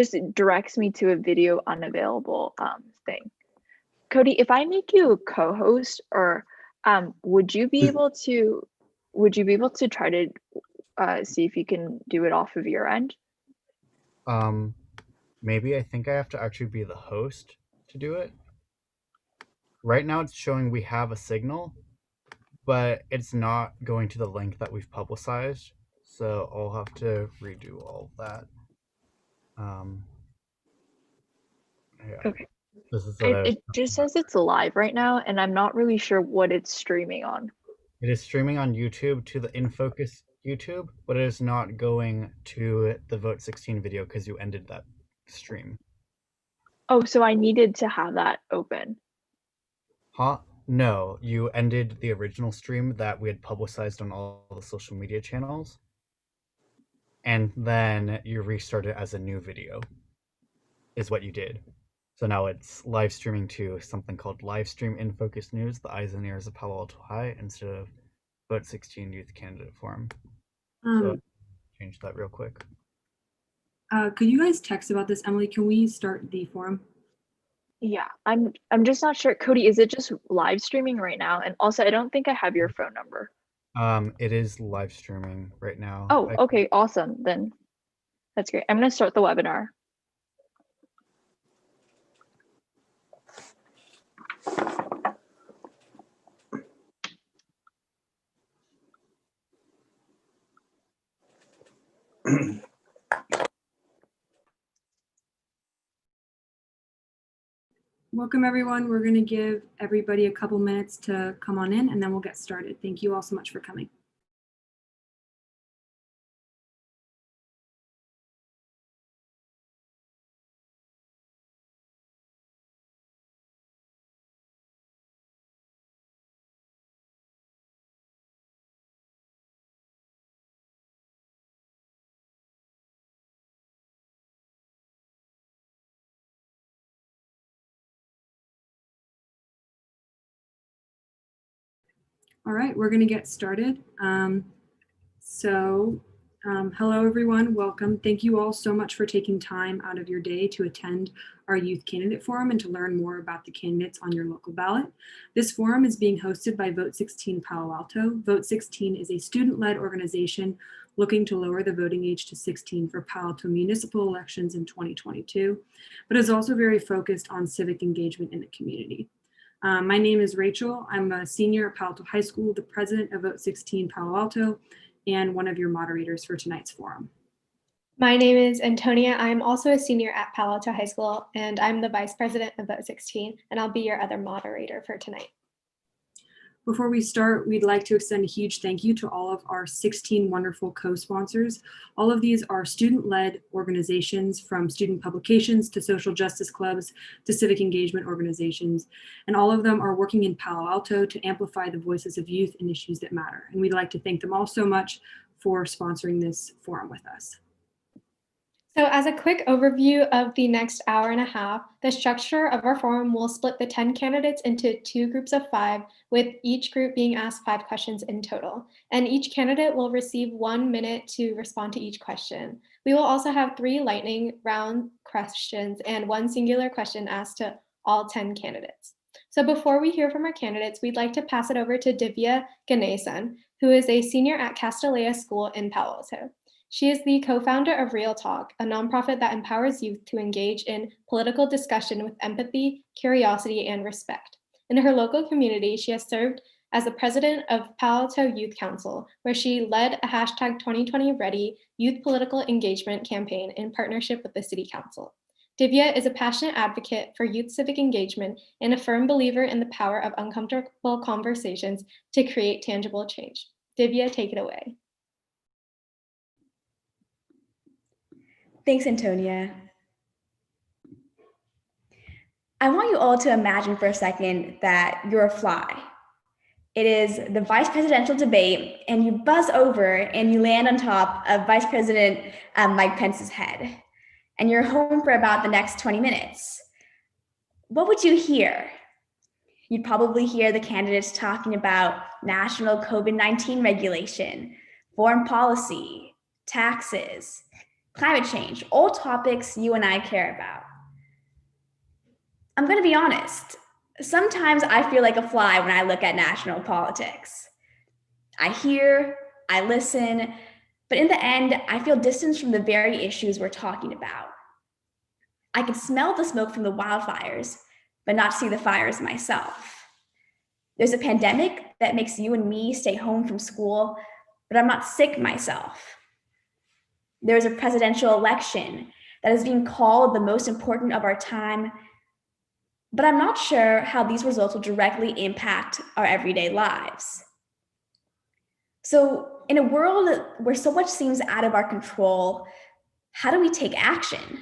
just directs me to a video unavailable thing. Cody, if I make you a co-host, or would you be able to try to see if you can do it off of your end? Maybe I think I have to actually be the host to do it. Right now it's showing we have a signal, but it's not going to the link that we've publicized. So I'll have to redo all of that. Yeah. Okay. This is what I was It just says it's live right now, and I'm not really sure what it's streaming on. It is streaming on YouTube to the InFocus YouTube, but it is not going to the Vote16 video because you ended that stream. Oh, so I needed to have that open. Huh? No, you ended the original stream that we had publicized on all the social media channels, and then you restarted as a new video, is what you did. So now it's live streaming to something called Livestream in Focus News, the eyes and ears of Palo Alto High, instead of Vote16 Youth Candidate Forum. So change that real quick. Could you guys text about this, Emily? Can we start the forum? Yeah, I'm just not sure. Cody, is it just live streaming right now? And also, I don't think I have your phone number. It is live streaming right now. Oh, okay, awesome. Then that's great. I'm gonna start the webinar. Welcome, everyone. We're going to give everybody a couple minutes to come on in, and then we'll get started. Thank you all so much for coming. All right, we're going to get started. Hello, everyone. Welcome. Thank you all so much for taking time out of your day to attend our Youth Candidate Forum and to learn more about the candidates on your local ballot. This forum is being hosted by Vote16 Palo Alto. Vote16 is a student-led organization looking to lower the voting age to 16 for Palo Alto municipal elections in 2022, but is also very focused on civic engagement in the community. My name is Rachel. I'm a senior at Palo Alto High School, the president of Vote16 Palo Alto, and one of your moderators for tonight's forum. My name is Antonia. I'm also a senior at Palo Alto High School, and I'm the vice president of Vote16, and I'll be your other moderator for tonight. Before we start, we'd like to extend a huge thank you to all of our 16 wonderful co-sponsors. All of these are student-led organizations, from student publications to social justice clubs to civic engagement organizations. And all of them are working in Palo Alto to amplify the voices of youth and issues that matter. And we'd like to thank them all so much for sponsoring this forum with us. So as a quick overview of the next hour and a half, the structure of our forum will split the 10 candidates into 2 groups of 5, with each group being asked 5 questions in total. And each candidate will receive 1 minute to respond to each question. We will also have 3 lightning round questions and 1 singular question asked to all 10 candidates. So before we hear from our candidates, we'd like to pass it over to Divya Ganesan, who is a senior at Castanea School in Palo Alto. She is the co-founder of Real Talk, a nonprofit that empowers youth to engage in political discussion with empathy, curiosity, and respect. In her local community, she has served as the president of Palo Alto Youth Council, where she led a #2020Ready youth political engagement campaign in partnership with the City Council. Divya is a passionate advocate for youth civic engagement and a firm believer in the power of uncomfortable conversations to create tangible change. Divya, take it away. Thanks, Antonia. I want you all to imagine for a second that you're a fly. It is the vice presidential debate, and you buzz over and you land on top of Vice President Mike Pence's head, and you're home for about the next 20 minutes. What would you hear? You'd probably hear the candidates talking about national COVID-19 regulation, foreign policy, taxes, climate change, all topics you and I care about. I'm going to be honest. Sometimes I feel like a fly when I look at national politics. I hear, I listen, but in the end, I feel distanced from the very issues we're talking about. I can smell the smoke from the wildfires, but not see the fires myself. There's a pandemic that makes you and me stay home from school, but I'm not sick myself. There's a presidential election that is being called the most important of our time, but I'm not sure how these results will directly impact our everyday lives. So, in a world where so much seems out of our control, how do we take action?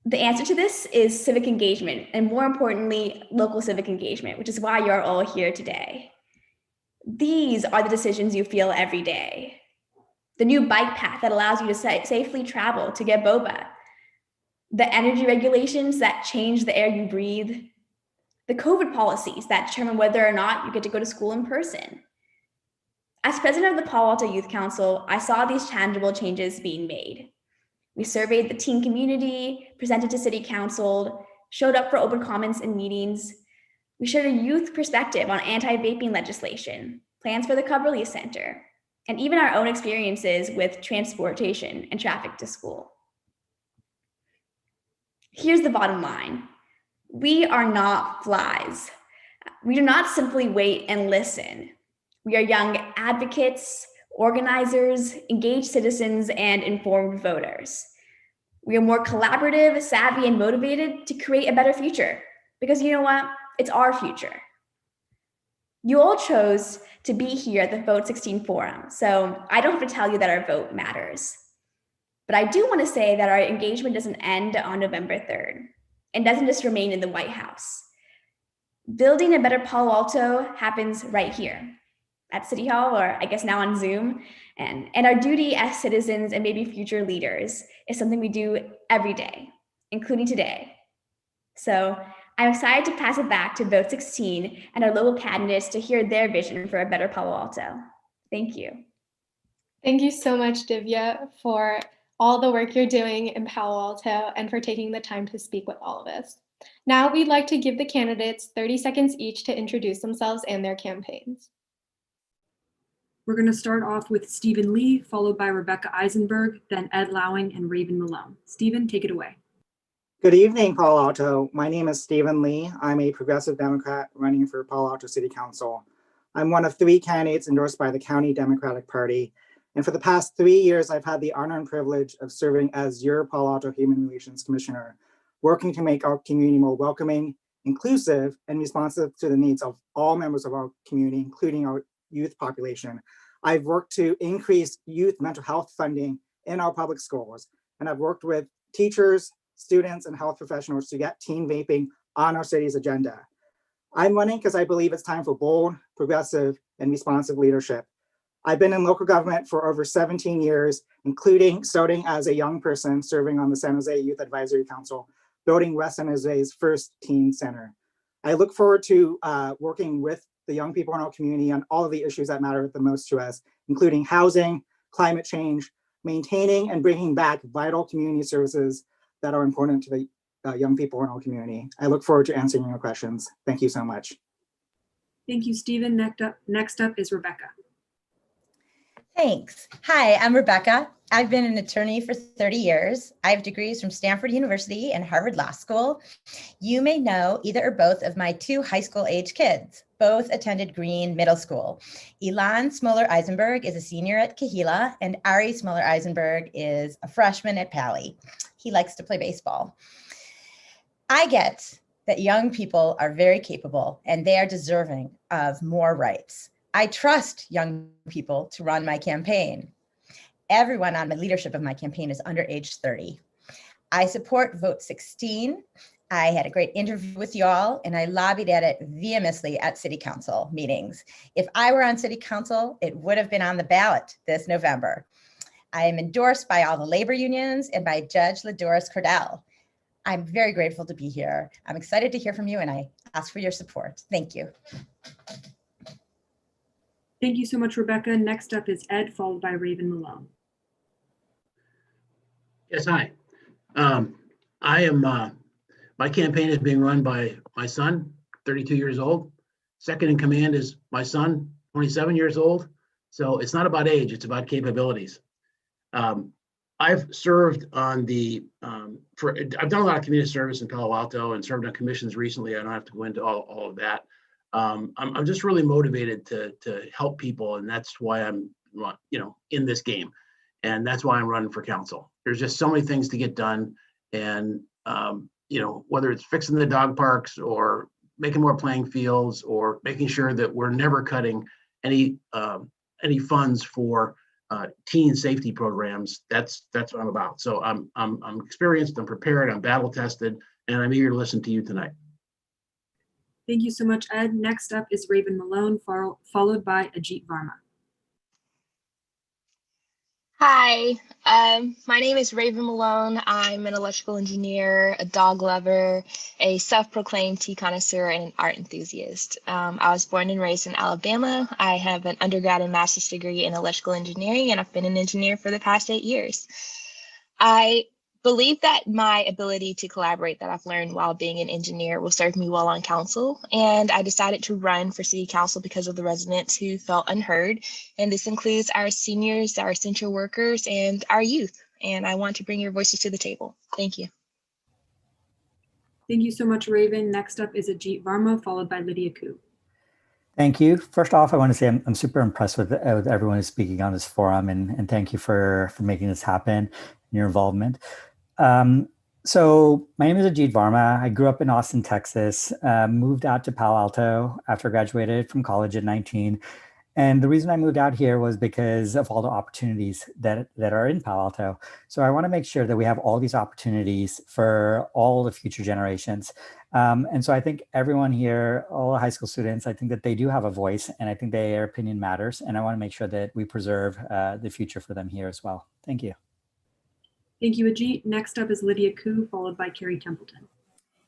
The answer to this is civic engagement, and more importantly, local civic engagement, which is why you're all here today. These are the decisions you feel every day. The new bike path that allows you to safely travel to get boba. The energy regulations that change the air you breathe. The COVID policies that determine whether or not you get to go to school in person. As president of the Palo Alto Youth Council, I saw these tangible changes being made. We surveyed the teen community, presented to city council, showed up for open comments and meetings. We shared a youth perspective on anti-vaping legislation, plans for the Coverly Center, and even our own experiences with transportation and traffic to school. Here's the bottom line. We are not flies. We do not simply wait and listen. We are young advocates, organizers, engaged citizens, and informed voters. We are more collaborative, savvy, and motivated to create a better future. Because you know what? It's our future. You all chose to be here at the Vote16 forum, so I don't have to tell you that our vote matters. But I do want to say that our engagement doesn't end on November 3rd and doesn't just remain in the White House. Building a better Palo Alto happens right here at City Hall, or I guess now on Zoom. And our duty as citizens and maybe future leaders is something we do every day, including today. So I'm excited to pass it back to Vote16 and our local candidates to hear their vision for a better Palo Alto. Thank you. Thank you so much, Divya, for all the work you're doing in Palo Alto and for taking the time to speak with all of us. Now we'd like to give the candidates 30 seconds each to introduce themselves and their campaigns. We're going to start off with Stephen Lee, followed by Rebecca Eisenberg, then Ed Lowing and Raven Malone. Stephen, take it away. Good evening, Palo Alto. My name is Stephen Lee. I'm a progressive Democrat running for Palo Alto City Council. I'm one of 3 candidates endorsed by the County Democratic Party. And for the past 3 years, I've had the honor and privilege of serving as your Palo Alto Human Relations Commissioner, working to make our community more welcoming, inclusive, and responsive to the needs of all members of our community, including our youth population. I've worked to increase youth mental health funding in our public schools, and I've worked with teachers, students, and health professionals to get teen vaping on our city's agenda. I'm running because I believe it's time for bold, progressive, and responsive leadership. I've been in local government for over 17 years, including starting as a young person serving on the San Jose Youth Advisory Council, building West San Jose's first teen center. I look forward to working with the young people in our community on all of the issues that matter the most to us, including housing, climate change, maintaining and bringing back vital community services that are important to the young people in our community. I look forward to answering your questions. Thank you so much. Thank you, Stephen. Next up is Rebecca. Thanks. Hi, I'm Rebecca. I've been an attorney for 30 years. I have degrees from Stanford University and Harvard Law School. You may know either or both of my 2 high school age kids. Both attended Green Middle School. Elan Smoller Eisenberg is a senior at Kahila, and Ari Smoller Eisenberg is a freshman at Pali. He likes to play baseball. I get that young people are very capable and they are deserving of more rights. I trust young people to run my campaign. Everyone on the leadership of my campaign is under age 30. I support Vote16. I had a great interview with y'all and I lobbied at it vehemently at City Council meetings. If I were on City Council, it would have been on the ballot this November. I am endorsed by all the labor unions and by Judge Ladoris Cordell. I'm very grateful to be here. I'm excited to hear from you and I ask for your support. Thank you. Thank you so much, Rebecca. Next up is Ed, followed by Raven Malone. Yes, hi. I am, my campaign is being run by my son, 32 years old. Second in command is my son, 27 years old. So it's not about age, it's about capabilities. I've served on the, I've done a lot of community service in Palo Alto and served on commissions recently. I don't have to go into all of that. I'm just really motivated to help people, and that's why I'm, in this game. And that's why I'm running for council. There's just so many things to get done. And, whether it's fixing the dog parks or making more playing fields or making sure that we're never cutting any funds for teen safety programs, that's what I'm about. So I'm experienced, I'm prepared, I'm battle tested, and I'm eager to listen to you tonight. Thank you so much, Ed. Next up is Raven Malone, followed by Ajit Varma. Hi, my name is Raven Malone. I'm an electrical engineer, a dog lover, a self-proclaimed tea connoisseur, and an art enthusiast. I was born and raised in Alabama. I have an undergrad and master's degree in electrical engineering, and I've been an engineer for the past 8 years. I believe that my ability to collaborate that I've learned while being an engineer will serve me well on council, and I decided to run for city council because of the residents who felt unheard, and this includes our seniors, our essential workers, and our youth, and I want to bring your voices to the table. Thank you. Thank you so much, Raven. Next up is Ajit Varma, followed by Lydia Coo. Thank you. First off, I want to say I'm super impressed with everyone who's speaking on this forum, and thank you for making this happen and your involvement. So my name is Ajit Varma. I grew up in Austin, Texas, moved out to Palo Alto after I graduated from college at 19. And the reason I moved out here was because of all the opportunities that are in Palo Alto. So I want to make sure that we have all these opportunities for all the future generations. And so I think everyone here, all the high school students, I think that they do have a voice, and I think their opinion matters. And I want to make sure that we preserve the future for them here as well. Thank you. Thank you, Ajit. Next up is Lydia Coo, followed by Carrie Templeton.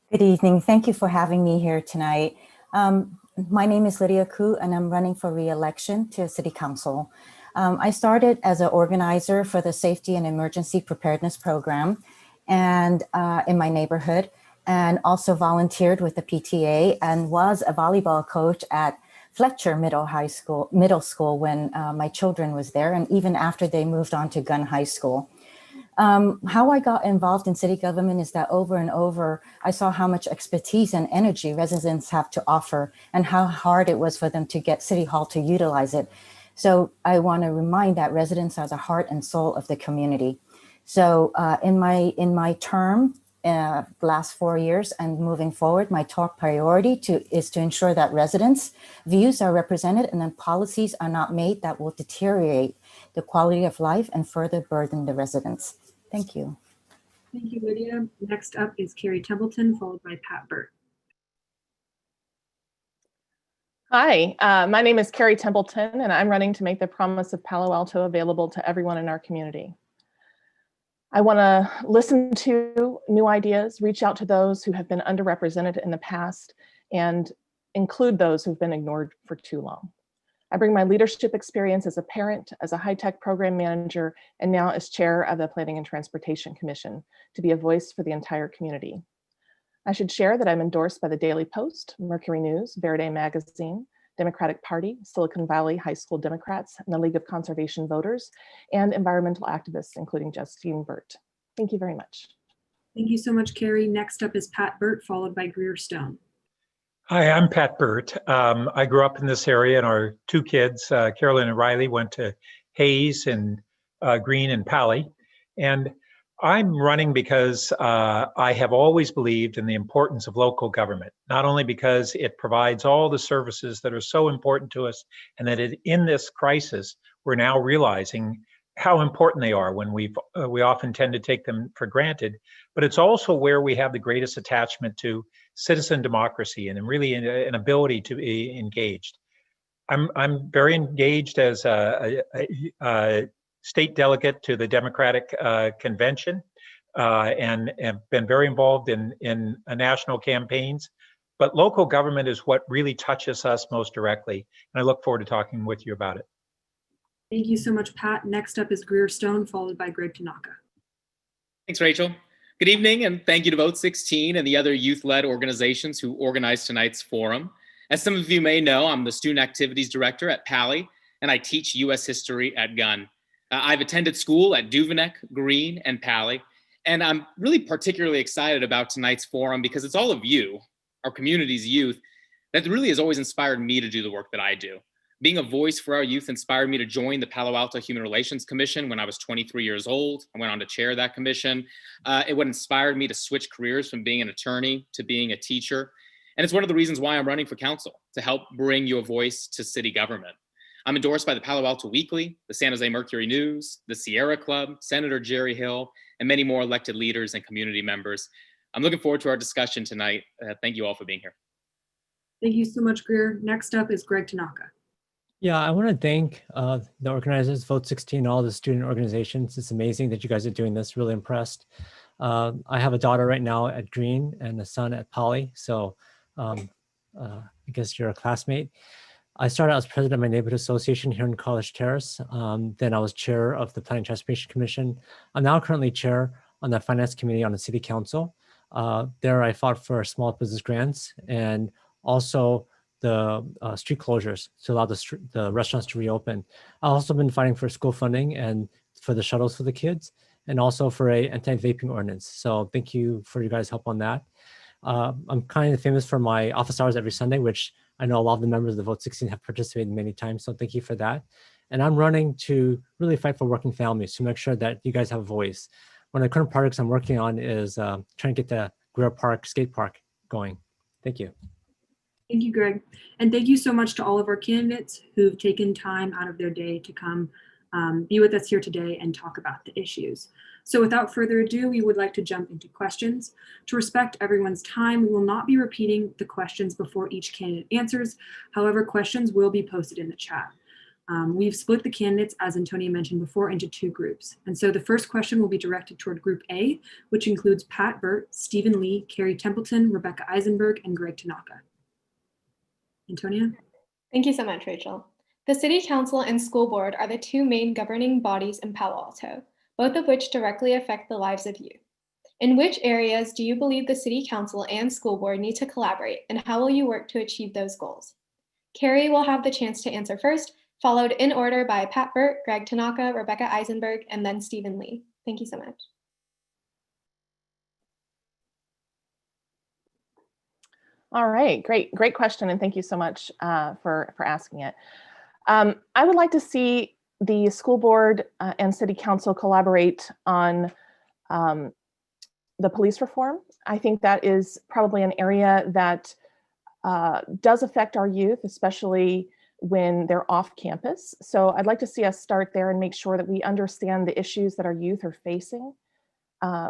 Good evening. Thank you for having me here tonight. My name is Lydia Coo, and I'm running for re-election to City Council. I started as an organizer for the Safety and Emergency Preparedness Program and in my neighborhood, and also volunteered with the PTA and was a volleyball coach at Fletcher Middle School when my children was there, and even after they moved on to Gunn High School. How I got involved in city government is that over and over, I saw how much expertise and energy residents have to offer and how hard it was for them to get City Hall to utilize it. So I want to remind that residents are the heart and soul of the community. So in my term, last 4 years and moving forward, my top priority is to ensure that residents' views are represented and then policies are not made that will deteriorate the quality of life and further burden the residents. Thank you. Thank you, Lydia. Next up is Carrie Templeton, followed by Bert. Hi, my name is Carrie Templeton, and I'm running to make the promise of Palo Alto available to everyone in our community. I want to listen to new ideas, reach out to those who have been underrepresented in the past, and include those who've been ignored for too long. I bring my leadership experience as a parent, as a high-tech program manager, and now as chair of the Planning and Transportation Commission to be a voice for the entire community. I should share that I'm endorsed by the Daily Post, Mercury News, Verde Magazine, Democratic Party, Silicon Valley High School Democrats, and the League of Conservation Voters, and environmental activists, including Justine Bert. Thank you very much. Thank you so much, Carrie. Next up is Bert, followed by Greer Stone. Hi, I'm Bert. I grew up in this area, and our two kids, Carolyn and Riley, went to Hayes and Green and Pally. And I'm running because I have always believed in the importance of local government, not only because it provides all the services that are so important to us, and that in this crisis, we're now realizing how important they are when we often tend to take them for granted, but it's also where we have the greatest attachment to citizen democracy and really an ability to be engaged. I'm very engaged as a state delegate to the Democratic Convention and have been very involved in national campaigns, but local government is what really touches us most directly. And I look forward to talking with you about it. Thank you so much, Pat. Next up is Greer Stone, followed by Tanaka. Thanks, Rachel. Good evening, and thank you to Vote16 and the other youth-led organizations who organized tonight's forum. As some of you may know, I'm the Student Activities Director at Pali, and I teach U.S. history at Gunn. I've attended school at Duveneck, Green, and Pali, and I'm really particularly excited about tonight's forum because it's all of you, our community's youth, that really has always inspired me to do the work that I do. Being a voice for our youth inspired me to join the Palo Alto Human Relations Commission when I was 23 years old. I went on to chair that commission. It would inspired me to switch careers from being an attorney to being a teacher. And it's one of the reasons why I'm running for council, to help bring your voice to city government. I'm endorsed by the Palo Alto Weekly, the San Jose Mercury News, the Sierra Club, Senator Jerry Hill, and many more elected leaders and community members. I'm looking forward to our discussion tonight. Thank you all for being here. Thank you so much, Greer. Next up is Greg Tanaka. Yeah, I want to thank the organizers, Vote16, all the student organizations. It's amazing that you guys are doing this. Really impressed. I have a daughter right now at Green and a son at Poly. So I guess you're a classmate. I started as president of my neighborhood association here in College Terrace. Then I was chair of the Planning and Transportation Commission. I'm now currently chair on the Finance Committee on the City Council. There I fought for small business grants and also the street closures to allow the restaurants to reopen. I've also been fighting for school funding and for the shuttles for the kids, and also for a anti-vaping ordinance. So thank you for your guys' help on that. I'm kind of famous for my office hours every Sunday, which I know a lot of the members of the Vote16 have participated many times. So thank you for that. And I'm running to really fight for working families to make sure that you guys have a voice. One of the current projects I'm working on is trying to get the Greer Park skate park going. Thank you. Thank you, Greg. And thank you so much to all of our candidates who've taken time out of their day to come be with us here today and talk about the issues. So without further ado, we would like to jump into questions. To respect everyone's time, we will not be repeating the questions before each candidate answers. However, questions will be posted in the chat. We've split the candidates, as Antonia mentioned before, into two groups. And so the first question will be directed toward Group A, which includes Pat Bert, Stephen Lee, Carrie Templeton, Rebecca Eisenberg, and Greg Tanaka. Antonia? Thank you so much, Rachel. The City Council and School Board are the two main governing bodies in Palo Alto, both of which directly affect the lives of youth. In which areas do you believe the City Council and School Board need to collaborate, and how will you work to achieve those goals? Carrie will have the chance to answer first, followed in order by Pat Bert, Greg Tanaka, Rebecca Eisenberg, and then Stephen Lee. Thank you so much. All right, great question, and thank you so much for asking it. I would like to see the school board and city council collaborate on the police reform. I think that is probably an area that does affect our youth, especially when they're off campus. So I'd like to see us start there and make sure that we understand the issues that our youth are facing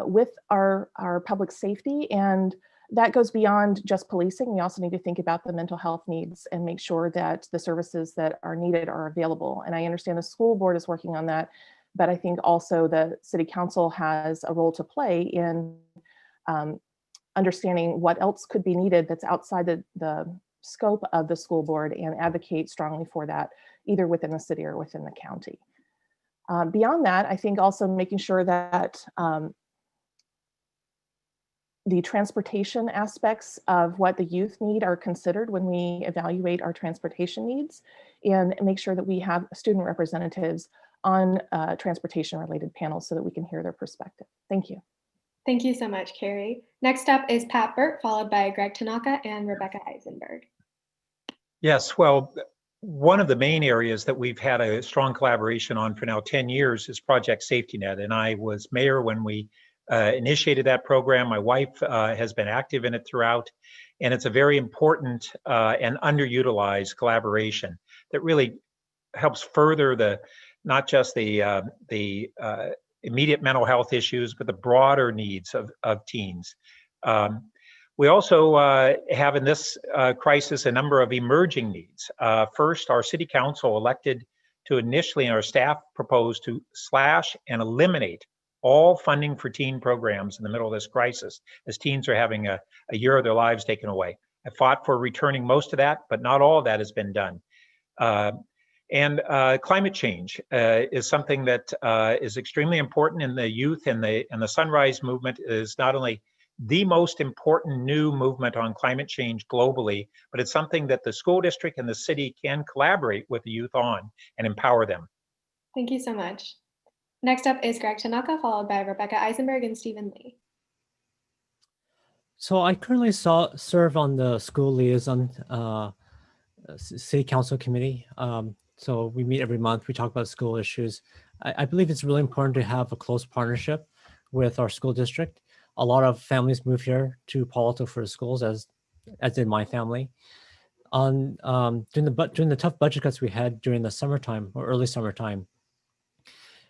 with our public safety. And that goes beyond just policing. We also need to think about the mental health needs and make sure that the services that are needed are available. And I understand the school board is working on that, but I think also the city council has a role to play in understanding what else could be needed that's outside the scope of the school board and advocate strongly for that, either within the city or within the county. Beyond that, I think also making sure that the transportation aspects of what the youth need are considered when we evaluate our transportation needs, and make sure that we have student representatives on transportation related panels so that we can hear their perspective. Thank you. Thank you so much, Carrie. Next up is Pat Bert, followed by Greg Tanaka and Rebecca Eisenberg. Yes, well, one of the main areas that we've had a strong collaboration on for now 10 years is Project Safety Net. And I was mayor when we initiated that program. My wife has been active in it throughout, and it's a very important and underutilized collaboration that really helps further not just the immediate mental health issues, but the broader needs of teens. We also have in this crisis a number of emerging needs. First, our city council elected to initially, and our staff proposed to slash and eliminate all funding for teen programs in the middle of this crisis, as teens are having a year of their lives taken away. I fought for returning most of that, but not all of that has been done. And climate change is something that is extremely important in the youth, and the Sunrise Movement is not only the most important new movement on climate change globally, but it's something that the school district and the city can collaborate with the youth on and empower them. Thank you so much. Next up is Greg Tanaka, followed by Rebecca Eisenberg and Stephen Lee. So I currently serve on the school liaison city council committee. So we meet every month, we talk about school issues. I believe it's really important to have a close partnership with our school district. A lot of families move here to Palo Alto for schools, as did my family. During the tough budget cuts we had during the summertime or early summertime,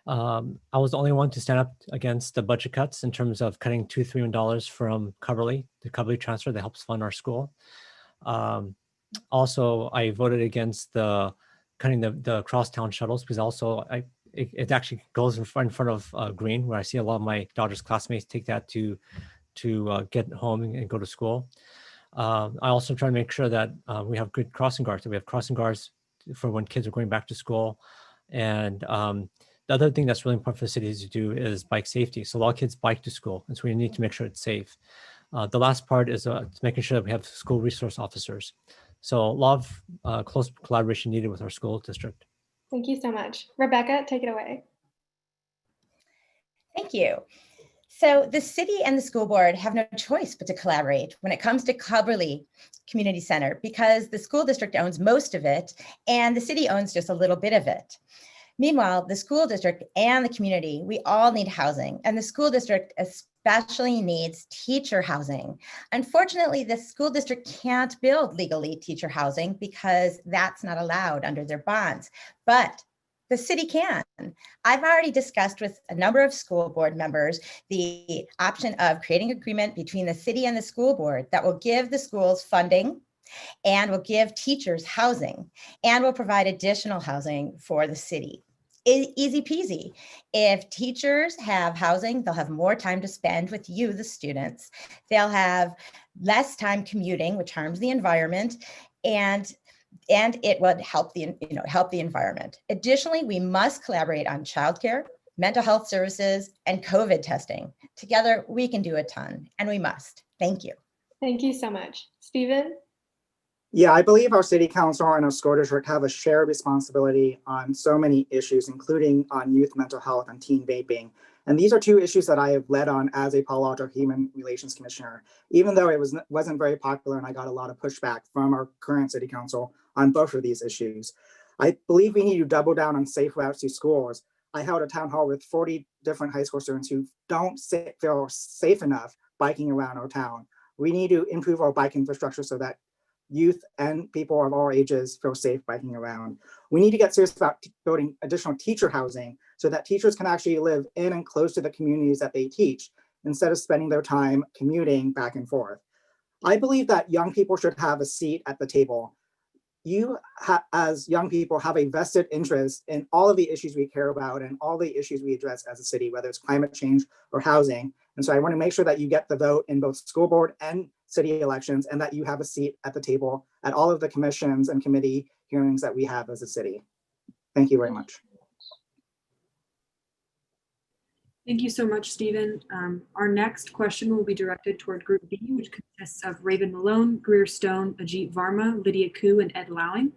I was the only one to stand up against the budget cuts in terms of cutting $2-3 million from Coverly, the Coverly transfer that helps fund our school. Also, I voted against the cutting the crosstown shuttles, because also it actually goes in front of Green, where I see a lot of my daughter's classmates take that to get home and go to school. I also try to make sure that we have good crossing guards, that we have crossing guards for when kids are going back to school. And the other thing that's really important for the city to do is bike safety. So a lot of kids bike to school, and so we need to make sure it's safe. The last part is making sure that we have school resource officers. So a lot of close collaboration needed with our school district. Thank you so much. Rebecca, take it away. Thank you. So the city and the school board have no choice but to collaborate when it comes to Coverly Community Center, because the school district owns most of it and the city owns just a little bit of it. Meanwhile, the school district and the community, we all need housing, and the school district especially needs teacher housing. Unfortunately, the school district can't build legally teacher housing because that's not allowed under their bonds, but the city can. I've already discussed with a number of school board members the option of creating an agreement between the city and the school board that will give the schools funding and will give teachers housing and will provide additional housing for the city. Easy peasy. If teachers have housing, they'll have more time to spend with you, the students. They'll have less time commuting, which harms the environment, and it would help the environment. Additionally, we must collaborate on childcare, mental health services, and COVID testing. Together, we can do a ton, and we must. Thank you. Thank you so much. Stephen? Yeah, I believe our city council and our school district have a shared responsibility on so many issues, including on youth mental health and teen vaping. And these are two issues that I have led on as a Palo Alto Human Relations Commissioner, even though it wasn't very popular and I got a lot of pushback from our current city council on both of these issues. I believe we need to double down on safe routes to schools. I held a town hall with 40 different high school students who don't feel safe enough biking around our town. We need to improve our bike infrastructure so that youth and people of all ages feel safe biking around. We need to get serious about building additional teacher housing so that teachers can actually live in and close to the communities that they teach instead of spending their time commuting back and forth. I believe that young people should have a seat at the table. You, as young people, have a vested interest in all of the issues we care about and all the issues we address as a city, whether it's climate change or housing. And so I want to make sure that you get the vote in both school board and city elections, and that you have a seat at the table at all of the commissions and committee hearings that we have as a city. Thank you very much. Thank you so much, Stephen. Our next question will be directed toward Group B, which consists of Raven Malone, Greer Stone, Ajit Varma, Lydia Coo, and Ed Lowing.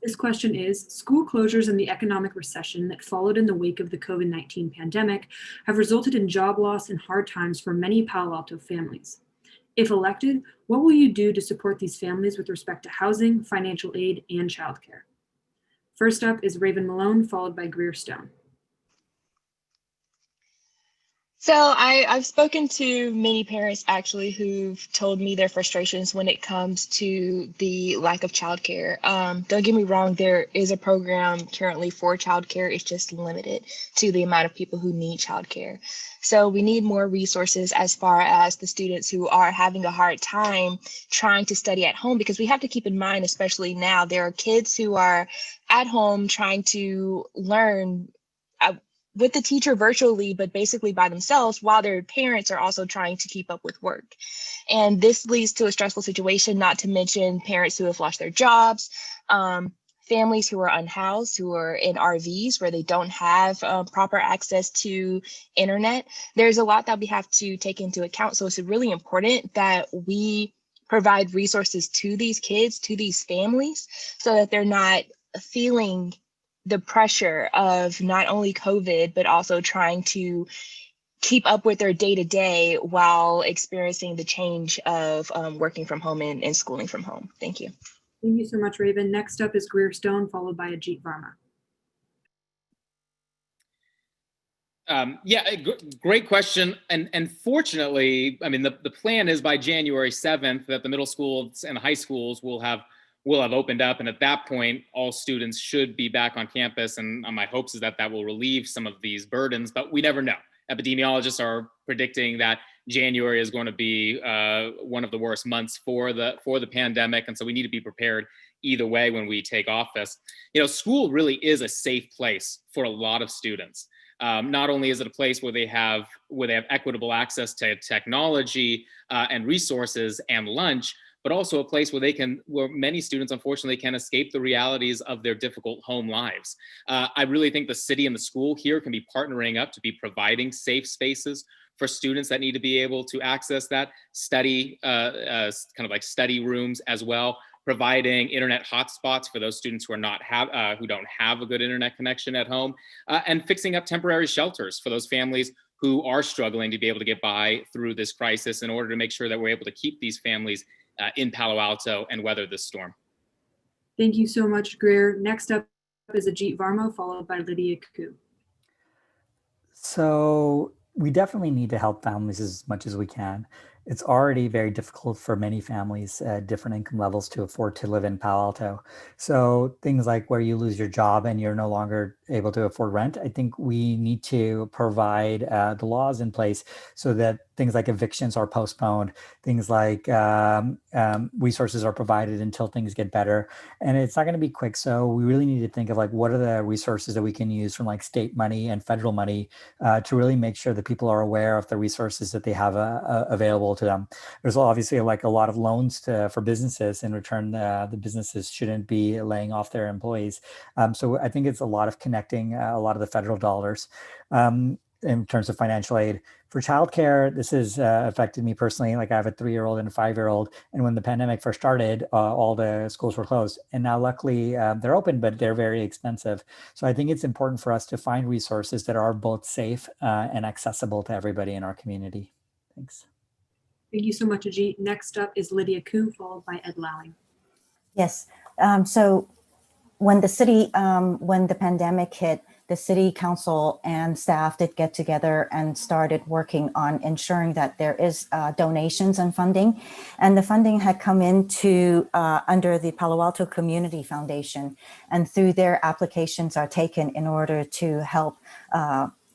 This question is, school closures and the economic recession that followed in the wake of the COVID-19 pandemic have resulted in job loss and hard times for many Palo Alto families. If elected, what will you do to support these families with respect to housing, financial aid, and childcare? First up is Raven Malone, followed by Greer Stone. So I've spoken to many parents actually who've told me their frustrations when it comes to the lack of childcare. Don't get me wrong, there is a program currently for childcare. It's just limited to the amount of people who need childcare. So we need more resources as far as the students who are having a hard time trying to study at home, because we have to keep in mind, especially now, there are kids who are at home trying to learn with the teacher virtually, but basically by themselves, while their parents are also trying to keep up with work. And this leads to a stressful situation, not to mention parents who have lost their jobs. families who are unhoused, who are in RVs where they don't have proper access to internet. There's a lot that we have to take into account. So it's really important that we provide resources to these kids, to these families, so that they're not feeling the pressure of not only COVID, but also trying to keep up with their day-to-day while experiencing the change of working from home and schooling from home. Thank you. Thank you so much, Raven. Next up is Greer Stone, followed by Ajit Varma. Yeah, great question. And fortunately, I mean, the plan is by January 7th that the middle schools and the high schools will have opened up. And at that point, all students should be back on campus. And my hopes is that that will relieve some of these burdens, but we never know. Epidemiologists are predicting that January is going to be one of the worst months for the pandemic. And so we need to be prepared either way when we take office. You know, school really is a safe place for a lot of students. Not only is it a place where they have equitable access to technology and resources and lunch, but also a place where many students, unfortunately, can escape the realities of their difficult home lives. I really think the city and the school here can be partnering up to be providing safe spaces for students that need to be able to access that, study, kind of like study rooms as well, providing internet hotspots for those students who don't have a good internet connection at home, and fixing up temporary shelters for those families who are struggling to be able to get by through this crisis in order to make sure that we're able to keep these families in Palo Alto and weather this storm. Thank you so much, Greer. Next up is Ajit Varma, followed by Lydia Coo. So we definitely need to help families as much as we can. It's already very difficult for many families at different income levels to afford to live in Palo Alto. So things like where you lose your job and you're no longer able to afford rent, I think we need to provide the laws in place so that things like evictions are postponed, things like resources are provided until things get better. And it's not going to be quick. So we really need to think of like, what are the resources that we can use from like state money and federal money to really make sure that people are aware of the resources that they have available to them. There's obviously like a lot of loans for businesses. In return, the businesses shouldn't be laying off their employees. So I think it's a lot of connecting a lot of the federal dollars in terms of financial aid. For childcare, this has affected me personally. Like I have a 3-year-old and a 5-year-old. And when the pandemic first started, all the schools were closed. And now luckily they're open, but they're very expensive. So I think it's important for us to find resources that are both safe and accessible to everybody in our community. Thanks. Thank you so much, Ajit. Next up is Lydia Coo, followed by Ed Lowing. Yes. So when the pandemic hit, the city council and staff did get together and started working on ensuring that there is donations and funding. And the funding had come into under the Palo Alto Community Foundation, and through their applications are taken in order to help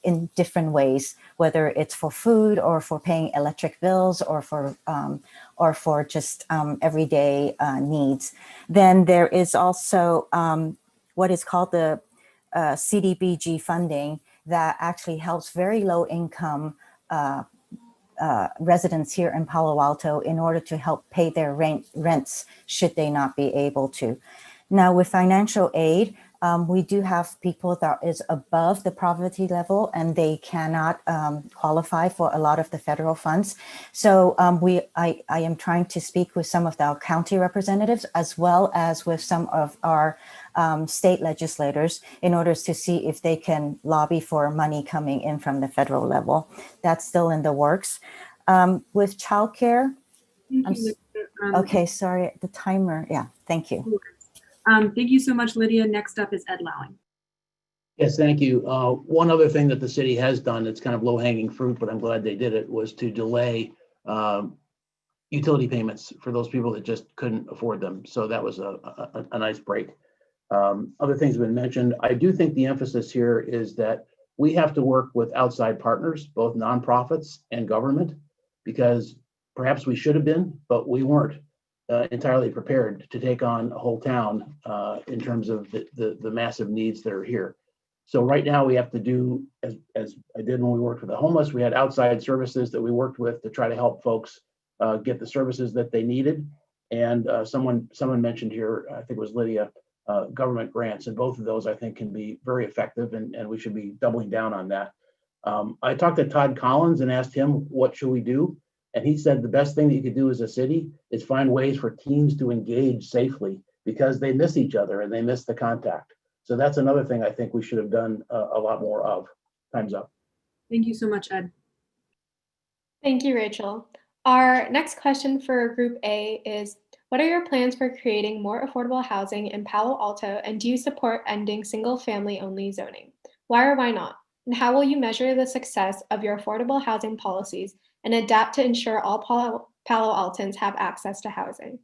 in different ways, whether it's for food or for paying electric bills or for just everyday needs. Then there is also what is called the CDBG funding that actually helps very low income residents here in Palo Alto in order to help pay their rents should they not be able to. Now with financial aid, we do have people that is above the poverty level and they cannot qualify for a lot of the federal funds. So I am trying to speak with some of our county representatives as well as with some of our state legislators in order to see if they can lobby for money coming in from the federal level. That's still in the works. With childcare, okay, sorry, the timer. Yeah, thank you. Thank you so much, Lydia. Next up is Ed Lowing. Yes, thank you. One other thing that the city has done that's kind of low-hanging fruit, but I'm glad they did it, was to delay utility payments for those people that just couldn't afford them. So that was a nice break. Other things have been mentioned. I do think the emphasis here is that we have to work with outside partners, both nonprofits and government, because perhaps we should have been, but we weren't entirely prepared to take on a whole town in terms of the massive needs that are here. So right now we have to do, as I did when we worked with the homeless, we had outside services that we worked with to try to help folks get the services that they needed. And someone mentioned here, I think it was Lydia, government grants, and both of those I think can be very effective, and we should be doubling down on that. I talked to Todd Collins and asked him, what should we do? And he said the best thing that you could do as a city is find ways for teens to engage safely, because they miss each other and they miss the contact. So that's another thing I think we should have done a lot more of. Time's up. Thank you so much, Ed. Thank you, Rachel. Our next question for Group A is, what are your plans for creating more affordable housing in Palo Alto, and do you support ending single-family only zoning? Why or why not? And how will you measure the success of your affordable housing policies and adapt to ensure all Palo Altans have access to housing?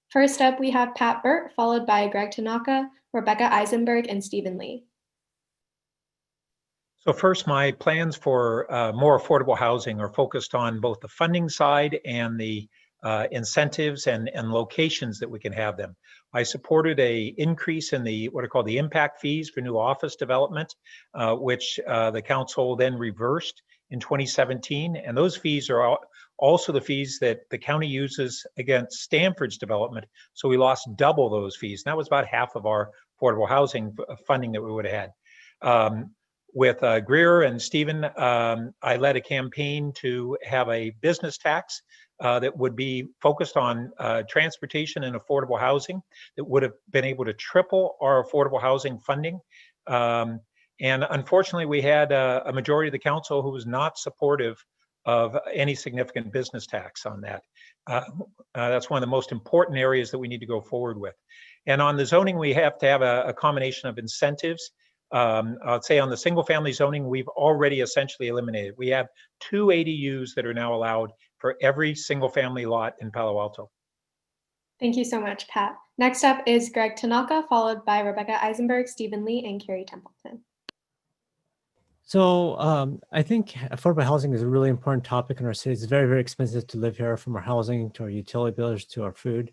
First up, we have Pat Bert, followed by Greg Tanaka, Rebecca Eisenberg, and Stephen Lee. So first, my plans for more affordable housing are focused on both the funding side and the incentives and locations that we can have them. I supported a increase in the what are called the impact fees for new office development, which the council then reversed in 2017. And those fees are also the fees that the county uses against Stanford's development. So we lost double those fees. And that was about half of our affordable housing funding that we would have had. With Greer and Stephen, I led a campaign to have a business tax that would be focused on transportation and affordable housing, that would have been able to triple our affordable housing funding. And unfortunately, we had a majority of the council who was not supportive of any significant business tax on that. That's one of the most important areas that we need to go forward with. And on the zoning, we have to have a combination of incentives. I'd say on the single family zoning, we've already essentially eliminated. We have 2 ADUs that are now allowed for every single family lot in Palo Alto. Thank you so much, Pat. Next up is Greg Tanaka, followed by Rebecca Eisenberg, Stephen Lee, and Carrie Templeton. So I think affordable housing is a really important topic in our city. It's very, very expensive to live here, from our housing to our utility bills to our food.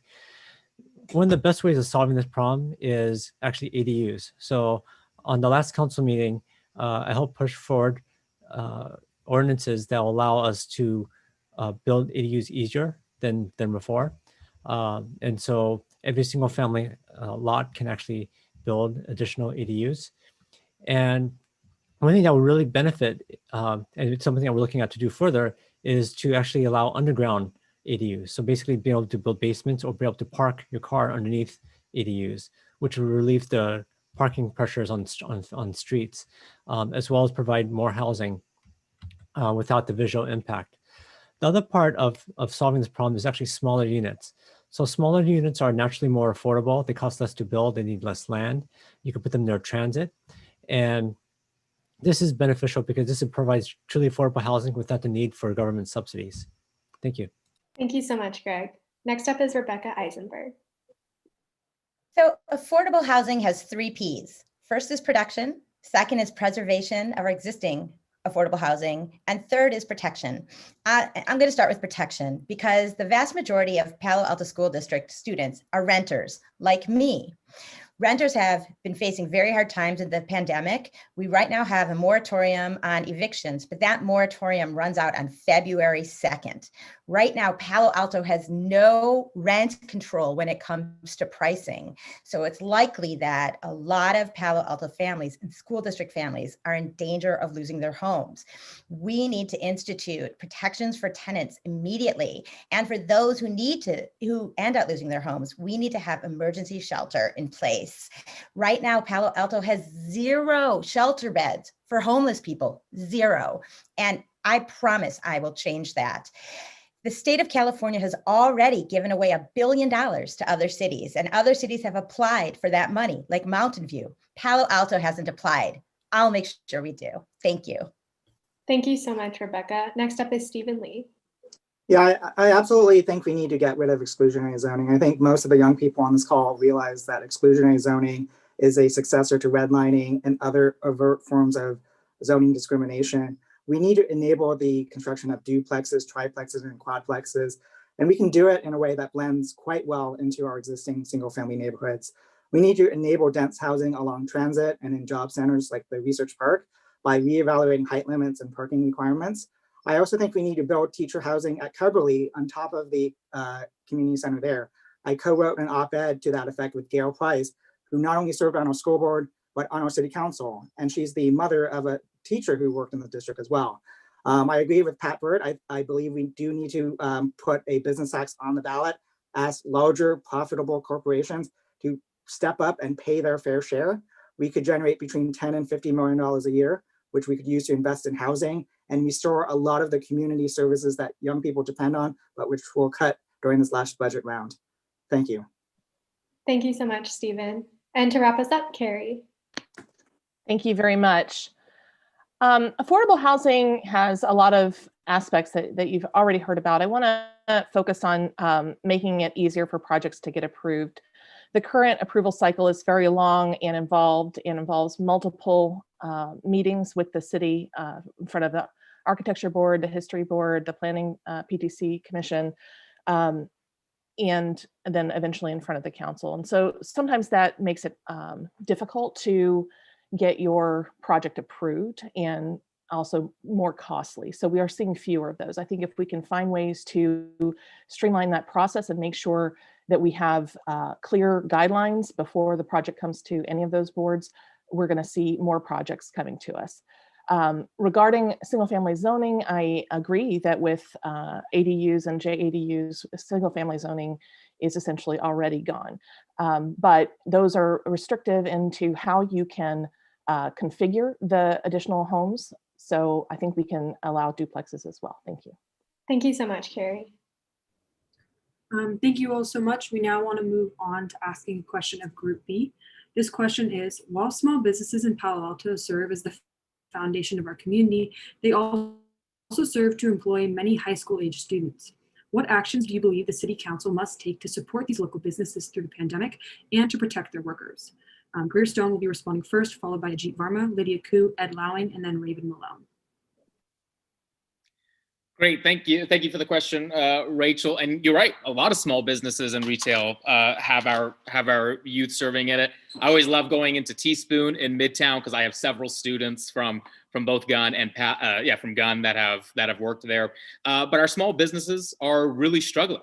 One of the best ways of solving this problem is actually ADUs. So on the last council meeting, I helped push forward ordinances that will allow us to build ADUs easier than before. And so every single family lot can actually build additional ADUs. And one thing that will really benefit, and it's something that we're looking at to do further, is to actually allow underground ADUs. So basically being able to build basements or be able to park your car underneath ADUs, which will relieve the parking pressures on streets, as well as provide more housing without the visual impact. The other part of solving this problem is actually smaller units. So smaller units are naturally more affordable. They cost less to build. They need less land. You can put them near transit. And this is beneficial because this provides truly affordable housing without the need for government subsidies. Thank you. Thank you so much, Greg. Next up is Rebecca Eisenberg. So affordable housing has 3 Ps. First is production. Second is preservation of our existing affordable housing. And third is protection. I'm going to start with protection because the vast majority of Palo Alto School District students are renters like me. Renters have been facing very hard times in the pandemic. We right now have a moratorium on evictions, but that moratorium runs out on February 2nd. Right now, Palo Alto has no rent control when it comes to pricing. So it's likely that a lot of Palo Alto families and school district families are in danger of losing their homes. We need to institute protections for tenants immediately. And for those who end up losing their homes, we need to have emergency shelter in place. Right now, Palo Alto has 0 shelter beds for homeless people, 0. And I promise I will change that. The state of California has already given away $1 billion to other cities, and other cities have applied for that money, like Mountain View. Palo Alto hasn't applied. I'll make sure we do. Thank you. Thank you so much, Rebecca. Next up is Stephen Lee. Yeah, I absolutely think we need to get rid of exclusionary zoning. I think most of the young people on this call realize that exclusionary zoning is a successor to redlining and other overt forms of zoning discrimination. We need to enable the construction of duplexes, triplexes, and quadplexes, and we can do it in a way that blends quite well into our existing single-family neighborhoods. We need to enable dense housing along transit and in job centers like the Research Park by reevaluating height limits and parking requirements. I also think we need to build teacher housing at Coverly on top of the community center there. I co-wrote an op-ed to that effect with Gail Price, who not only served on our school board, but on our city council. And she's the mother of a teacher who worked in the district as well. I agree with Pat Bert. I believe we do need to put a business tax on the ballot, ask larger profitable corporations to step up and pay their fair share. We could generate between $10 and $50 million a year, which we could use to invest in housing and restore a lot of the community services that young people depend on, but which we'll cut during this last budget round. Thank you. Thank you so much, Stephen. And to wrap us up, Carrie. Thank you very much. Affordable housing has a lot of aspects that you've already heard about. I want to focus on making it easier for projects to get approved. The current approval cycle is very long and involved and involves multiple meetings with the city in front of the architecture board, the history board, the planning PTC commission, and then eventually in front of the council. And so sometimes that makes it difficult to get your project approved and also more costly. So we are seeing fewer of those. I think if we can find ways to streamline that process and make sure that we have clear guidelines before the project comes to any of those boards, we're going to see more projects coming to us. Regarding single family zoning, I agree that with ADUs and JADUs, single family zoning is essentially already gone. But those are restrictive into how you can configure the additional homes. So I think we can allow duplexes as well. Thank you. Thank you so much, Carrie. Thank you all so much. We now want to move on to asking a question of Group B. This question is, while small businesses in Palo Alto serve as the foundation of our community, they also serve to employ many high school age students. What actions do you believe the City Council must take to support these local businesses through the pandemic and to protect their workers? Greer Stone will be responding first, followed by Ajit Varma, Lydia Coo, Ed Lowing, and then Raven Malone. Great, thank you. Thank you for the question, Rachel. And you're right, a lot of small businesses and retail have our youth serving in it. I always love going into Teaspoon in Midtown because I have several students from both Gunn and from Gunn that have worked there. But our small businesses are really struggling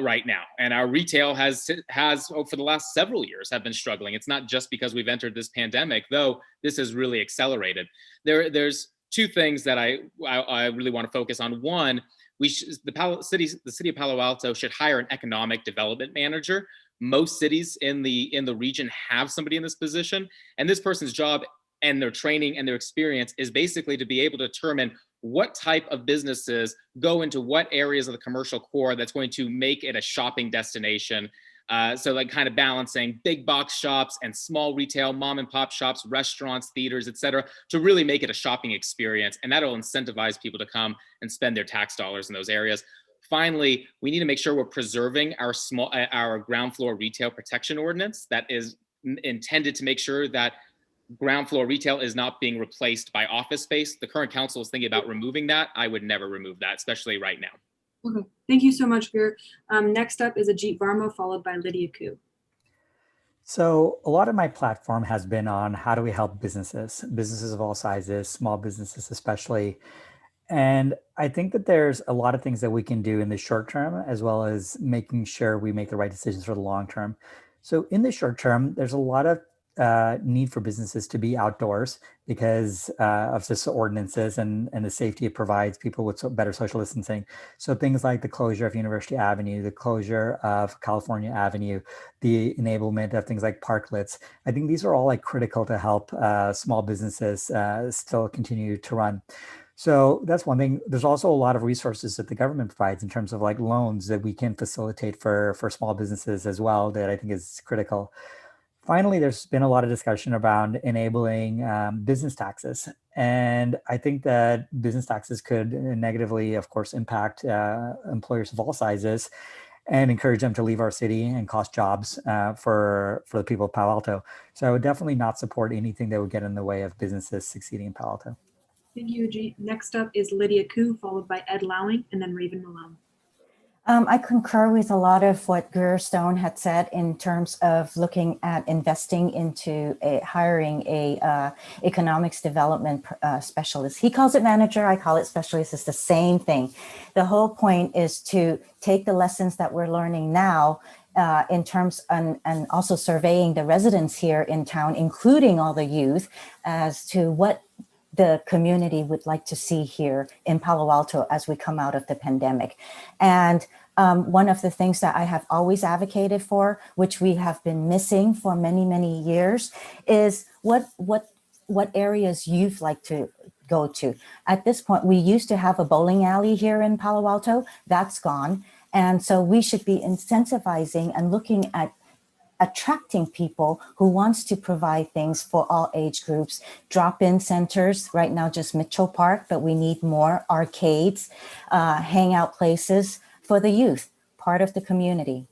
right now, and our retail has for the last several years have been struggling. It's not just because we've entered this pandemic, though this has really accelerated. There's two things that I really want to focus on. One, the city of Palo Alto should hire an economic development manager. Most cities in the region have somebody in this position, and this person's job and their training and their experience is basically to be able to determine what type of businesses go into what areas of the commercial core that's going to make it a shopping destination. So like kind of balancing big box shops and small retail, mom and pop shops, restaurants, theaters, et cetera, to really make it a shopping experience. And that'll incentivize people to come and spend their tax dollars in those areas. Finally, we need to make sure we're preserving our ground floor retail protection ordinance that is intended to make sure that ground floor retail is not being replaced by office space. The current council is thinking about removing that. I would never remove that, especially right now. Okay, thank you so much, Greer. Next up is Ajit Varma, followed by Lydia Coo. So a lot of my platform has been on how do we help businesses of all sizes, small businesses especially. And I think that there's a lot of things that we can do in the short term, as well as making sure we make the right decisions for the long term. So in the short term, there's a lot of need for businesses to be outdoors because of this ordinances and the safety it provides people with better social distancing. So things like the closure of University Avenue, the closure of California Avenue, the enablement of things like parklets. I think these are all like critical to help small businesses still continue to run. So that's one thing. There's also a lot of resources that the government provides in terms of like loans that we can facilitate for small businesses as well that I think is critical. Finally, there's been a lot of discussion around enabling business taxes. And I think that business taxes could negatively, of course, impact employers of all sizes and encourage them to leave our city and cost jobs for the people of Palo Alto. So I would definitely not support anything that would get in the way of businesses succeeding in Palo Alto. Thank you, Ajit. Next up is Lydia Coo, followed by Ed Lowing, and then Raven Malone. I concur with a lot of what Greer Stone had said in terms of looking at investing into hiring a economics development specialist. He calls it manager, I call it specialist. It's the same thing. The whole point is to take the lessons that we're learning now in terms and also surveying the residents here in town, including all the youth, as to what the community would like to see here in Palo Alto as we come out of the pandemic. And one of the things that I have always advocated for, which we have been missing for many, many years, is what areas youth like to go to. At this point, we used to have a bowling alley here in Palo Alto. That's gone. And so we should be incentivizing and looking at attracting people who wants to provide things for all age groups. Drop-in centers, right now just Mitchell Park, but we need more arcades, hangout places for the youth, part of the community.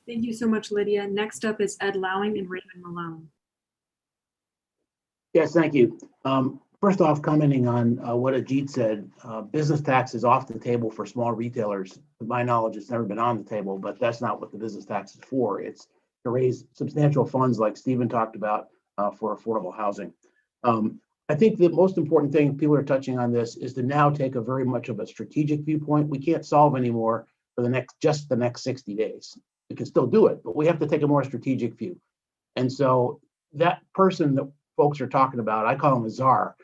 Thank you so much, Lydia. Next up is Ed Lowing and Raymond Malone. Yes, thank you. First off, commenting on what Ajit said, business tax is off the table for small retailers. To my knowledge, it's never been on the table, but that's not what the business tax is for. It's to raise substantial funds like Stephen talked about for affordable housing. I think the most important thing, people are touching on this, is to now take a very much of a strategic viewpoint. We can't solve anymore for just the next 60 days. We can still do it, but we have to take a more strategic view. And so that person that folks are talking about, I call him a czar.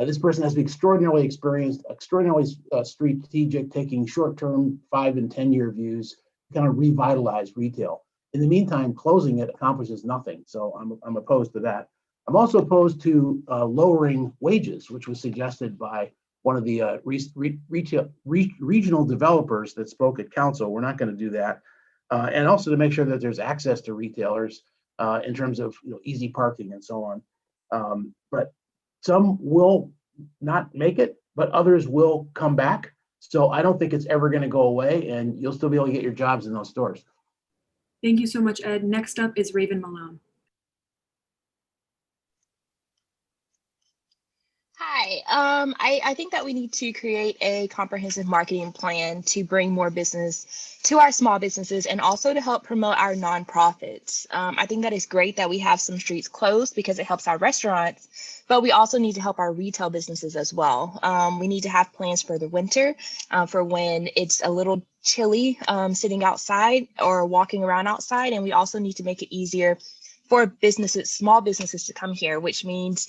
This person has to be extraordinarily experienced, extraordinarily strategic, taking short-term 5 and 10-year views, kind of revitalize retail. In the meantime, closing it accomplishes nothing. So I'm opposed to that. I'm also opposed to lowering wages, which was suggested by one of the regional developers that spoke at council. We're not going to do that. And also to make sure that there's access to retailers in terms of easy parking and so on. But some will not make it, but others will come back. So I don't think it's ever going to go away, and you'll still be able to get your jobs in those stores. Thank you so much, Ed. Next up is Raven Malone. Hi, I think that we need to create a comprehensive marketing plan to bring more business to our small businesses and also to help promote our nonprofits. I think that it's great that we have some streets closed because it helps our restaurants, but we also need to help our retail businesses as well. We need to have plans for the winter, for when it's a little chilly sitting outside or walking around outside, and we also need to make it easier for businesses, small businesses to come here, which means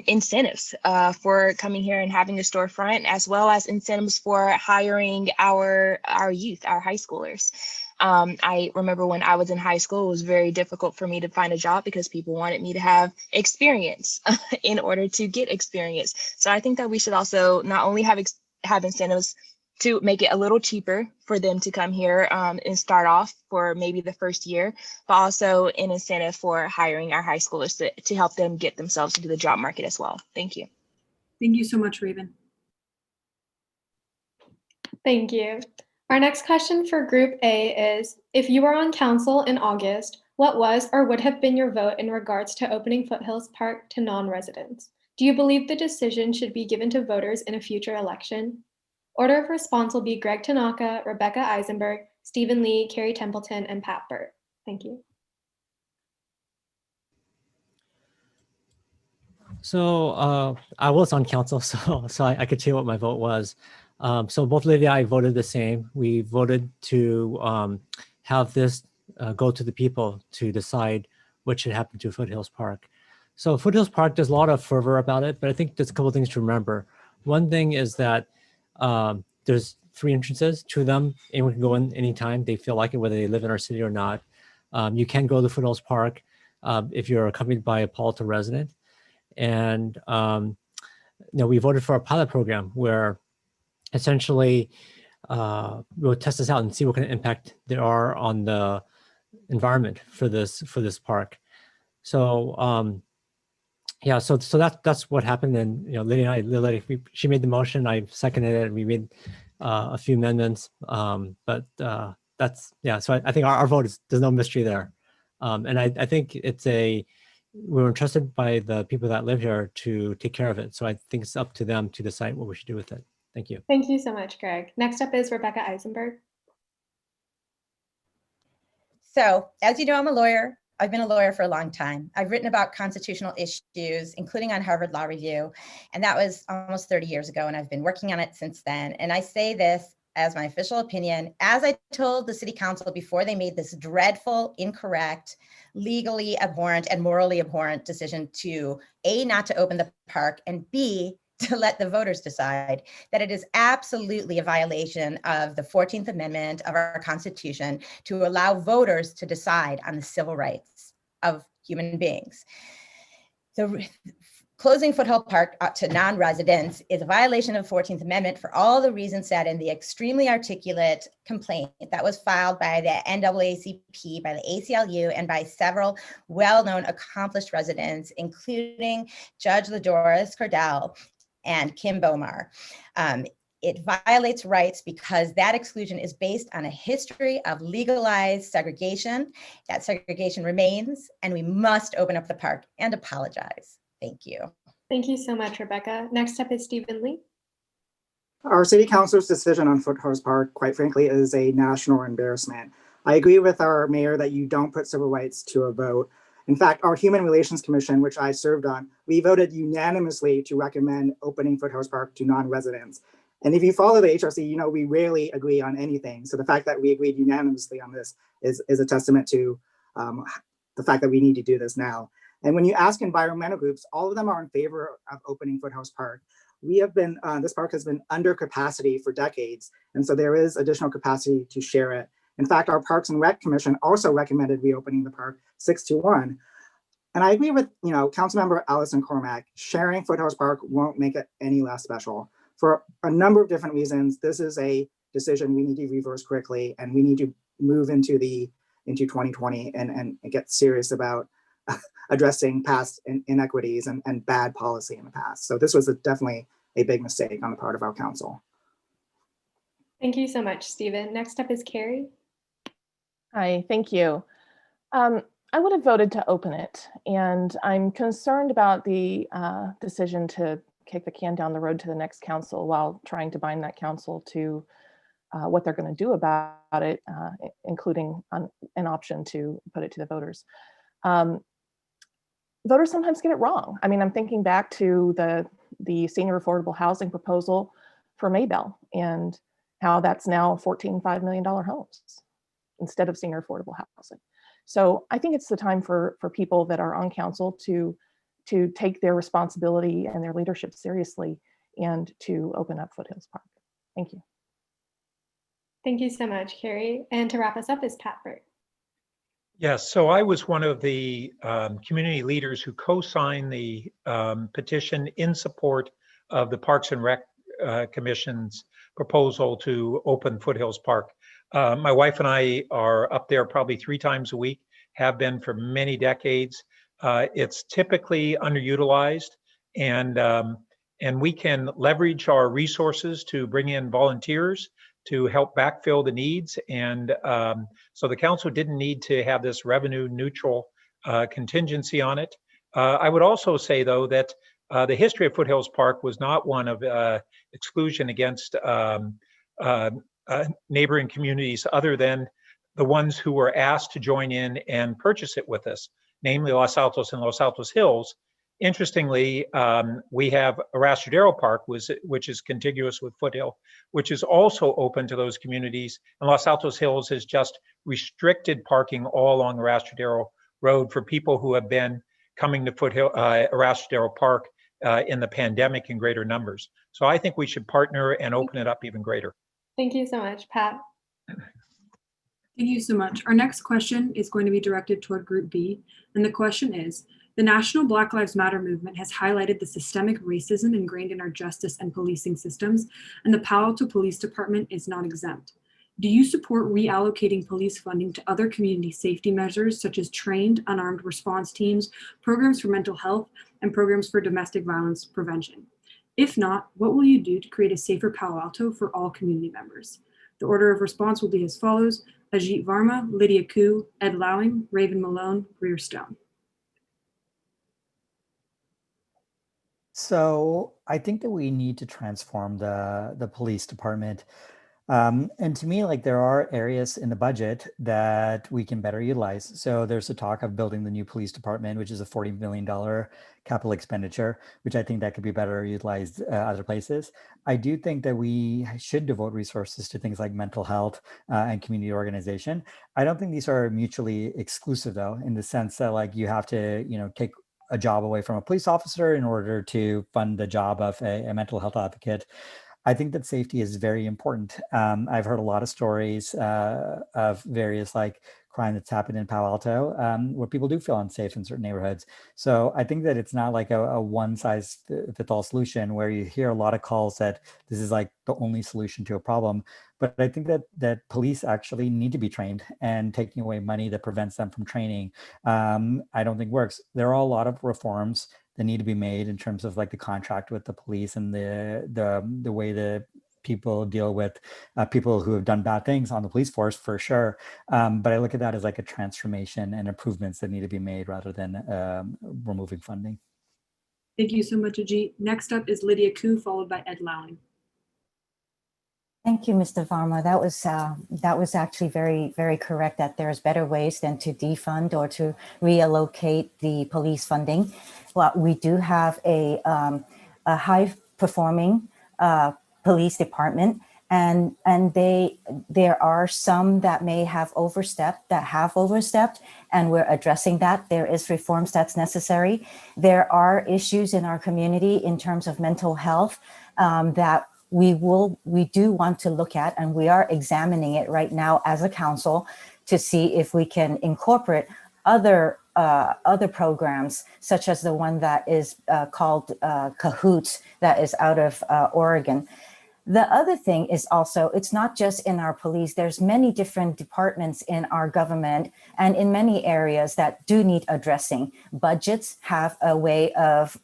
incentives for coming here and having a storefront, as well as incentives for hiring our youth, our high schoolers. I remember when I was in high school, it was very difficult for me to find a job because people wanted me to have experience in order to get experience. So I think that we should also not only have incentives to make it a little cheaper for them to come here and start off for maybe the first year, but also an incentive for hiring our high schoolers to help them get themselves into the job market as well. Thank you. Thank you so much, Raven. Thank you. Our next question for Group A is, if you were on council in August, what was or would have been your vote in regards to opening Foothills Park to non-residents? Do you believe the decision should be given to voters in a future election? Order of response will be Greg Tanaka, Rebecca Eisenberg, Stephen Lee, Carrie Templeton, and Pat Bert. Thank you. So I was on council, so I could tell you what my vote was. So both Lydia and I voted the same. We voted to have this go to the people to decide what should happen to Foothills Park. So Foothills Park, there's a lot of fervor about it, but I think there's a couple of things to remember. One thing is that there's 3 entrances to them. Anyone can go in anytime they feel like it, whether they live in our city or not. You can go to Foothills Park if you're accompanied by a Palo Alto resident. And we voted for a pilot program where essentially we'll test this out and see what kind of impact there are on the environment for this park. So yeah, so that's what happened. And Lydia and I, she made the motion, I seconded it, and we made a few amendments. But that's, yeah. So I think our vote is, there's no mystery there. And I think we were entrusted by the people that live here to take care of it. So I think it's up to them to decide what we should do with it. Thank you. Thank you so much, Greg. Next up is Rebecca Eisenberg. So, as you know, I'm a lawyer. I've been a lawyer for a long time. I've written about constitutional issues, including on Harvard Law Review, and that was almost 30 years ago, and I've been working on it since then. And I say this as my official opinion, as I told the city council before they made this dreadful, incorrect, legally abhorrent, and morally abhorrent decision to A, not to open the park, and B, to let the voters decide, that it is absolutely a violation of the 14th Amendment of our Constitution to allow voters to decide on the civil rights of human beings. The closing Foothill Park to non-residents is a violation of the 14th Amendment for all the reasons said in the extremely articulate complaint that was filed by the NAACP, by the ACLU, and by several well-known accomplished residents, including Judge Ladoris Cordell and Kim Bomar. It violates rights because that exclusion is based on a history of legalized segregation. That segregation remains, and we must open up the park and apologize. Thank you. Thank you so much, Rebecca. Next up is Stephen Lee. Our city council's decision on Foothills Park, quite frankly, is a national embarrassment. I agree with our mayor that you don't put civil rights to a vote. In fact, our Human Relations Commission, which I served on, we voted unanimously to recommend opening Foothills Park to non-residents. And if you follow the HRC, you know we rarely agree on anything. So the fact that we agreed unanimously on this is a testament to the fact that we need to do this now. And when you ask environmental groups, all of them are in favor of opening Foothills Park. We have been, this park has been under capacity for decades. And so there is additional capacity to share it. In fact, our Parks and Rec Commission also recommended reopening the park 6-1. And I agree with, Councilmember Allison Cormack, sharing Foothills Park won't make it any less special. For a number of different reasons, this is a decision we need to reverse quickly, and we need to move into 2020 and get serious about addressing past inequities and bad policy in the past. So this was definitely a big mistake on the part of our council. Thank you so much, Stephen. Next up is Carrie. Hi, thank you. I would have voted to open it, and I'm concerned about the decision to kick the can down the road to the next council while trying to bind that council to what they're going to do about it, including an option to put it to the voters. Voters sometimes get it wrong. I mean, I'm thinking back to the senior affordable housing proposal for Maybell and how that's now 14 $5 million homes instead of senior affordable housing. So I think it's the time for people that are on council to take their responsibility and their leadership seriously and to open up Foothills Park. Thank you. Thank you so much, Carrie. And to wrap us up is Pat Bert. Yes, so I was one of the community leaders who co-signed the petition in support of the Parks and Rec Commission's proposal to open Foothills Park. My wife and I are up there probably 3 times a week, have been for many decades. It's typically underutilized, and we can leverage our resources to bring in volunteers to help backfill the needs. And so the council didn't need to have this revenue neutral contingency on it. I would also say, though, that the history of Foothills Park was not one of exclusion against neighboring communities other than the ones who were asked to join in and purchase it with us, namely Los Altos and Los Altos Hills. Interestingly, we have Arastradero Park, which is contiguous with Foothill, which is also open to those communities. And Los Altos Hills has just restricted parking all along Arastradero Road for people who have been coming to Arastradero Park in the pandemic in greater numbers. So I think we should partner and open it up even greater. Thank you so much, Pat. Thank you so much. Our next question is going to be directed toward Group B. And the question is, the National Black Lives Matter movement has highlighted the systemic racism ingrained in our justice and policing systems, and the Palo Alto Police Department is not exempt. Do you support reallocating police funding to other community safety measures, such as trained, unarmed response teams, programs for mental health, and programs for domestic violence prevention? If not, what will you do to create a safer Palo Alto for all community members? The order of response will be as follows: Ajit Varma, Lydia Coo, Ed Lowing, Raven Malone, Greer Stone. So I think that we need to transform the police department. And to me, like, there are areas in the budget that we can better utilize. So there's a talk of building the new police department, which is a $40 million capital expenditure, which I think that could be better utilized other places. I do think that we should devote resources to things like mental health and community organization. I don't think these are mutually exclusive, though, in the sense that, like, you have to, take a job away from a police officer in order to fund the job of a mental health advocate. I think that safety is very important. I've heard a lot of stories of various like crime that's happened in Palo Alto where people do feel unsafe in certain neighborhoods. So I think that it's not like a one size fits all solution where you hear a lot of calls that this is like the only solution to a problem. But I think that police actually need to be trained, and taking away money that prevents them from training, I don't think works. There are a lot of reforms that need to be made in terms of like the contract with the police and the way that people deal with people who have done bad things on the police force, for sure. But I look at that as like a transformation and improvements that need to be made rather than removing funding. Thank you so much, Ajit. Next up is Lydia Coo, followed by Ed Lowing. Thank you, Mr. Varma. That was actually very, very correct, that there's better ways than to defund or to reallocate the police funding. Well, we do have a high-performing police department, and there are some that may have overstepped, and we're addressing that. There is reforms that's necessary. There are issues in our community in terms of mental health that we do want to look at, and we are examining it right now as a council to see if we can incorporate other programs, such as the one that is called Cahoots, that is out of Oregon. The other thing is also, it's not just in our police. There's many different departments in our government and in many areas that do need addressing. Budgets have a way of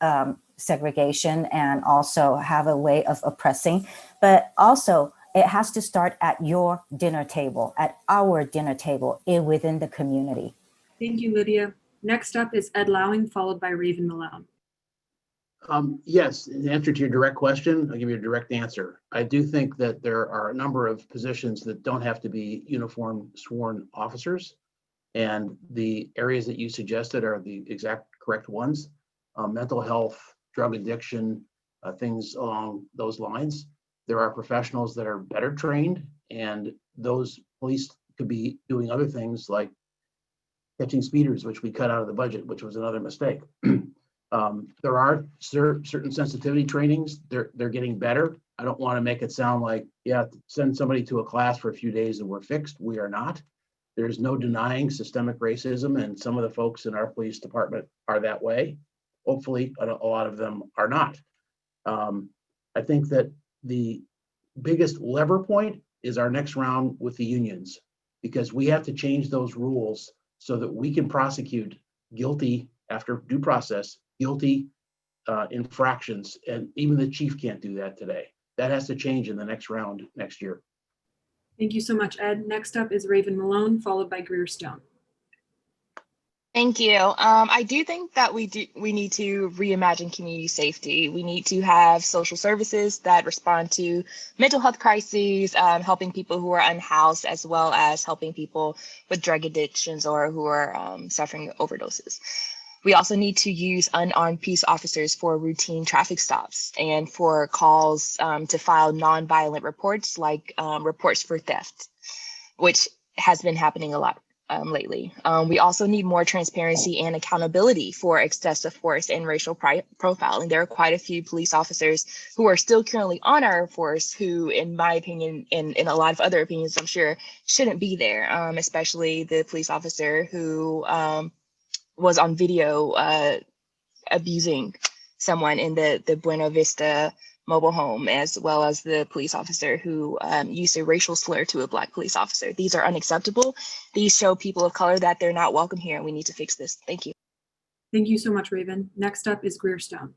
segregation and also have a way of oppressing, but also it has to start at your dinner table, at our dinner table within the community. Thank you, Lydia. Next up is Ed Lowing, followed by Raven Malone. Yes, in answer to your direct question, I'll give you a direct answer. I do think that there are a number of positions that don't have to be uniform sworn officers, and the areas that you suggested are the exact correct ones. Mental health, drug addiction, things along those lines. There are professionals that are better trained, and those police could be doing other things like catching speeders, which we cut out of the budget, which was another mistake. There are certain sensitivity trainings. They're getting better. I don't want to make it sound like, yeah, send somebody to a class for a few days and we're fixed. We are not. There's no denying systemic racism, and some of the folks in our police department are that way. Hopefully, a lot of them are not. I think that the biggest lever point is our next round with the unions, because we have to change those rules so that we can prosecute guilty after due process, guilty infractions, and even the chief can't do that today. That has to change in the next round next year. Thank you so much, Ed. Next up is Raven Malone, followed by Greer Stone. Thank you. I do think that we need to reimagine community safety. We need to have social services that respond to mental health crises, helping people who are unhoused, as well as helping people with drug addictions or who are suffering overdoses. We also need to use unarmed peace officers for routine traffic stops and for calls to file nonviolent reports, like reports for theft, which has been happening a lot lately. We also need more transparency and accountability for excessive force and racial profiling. There are quite a few police officers who are still currently on our force who, in my opinion, and in a lot of other opinions, I'm sure, shouldn't be there, especially the police officer who was on video abusing someone in the Buena Vista mobile home, as well as the police officer who used a racial slur to a Black police officer. These are unacceptable. These show people of color that they're not welcome here, and we need to fix this. Thank you. Thank you so much, Raven. Next up is Greer Stone.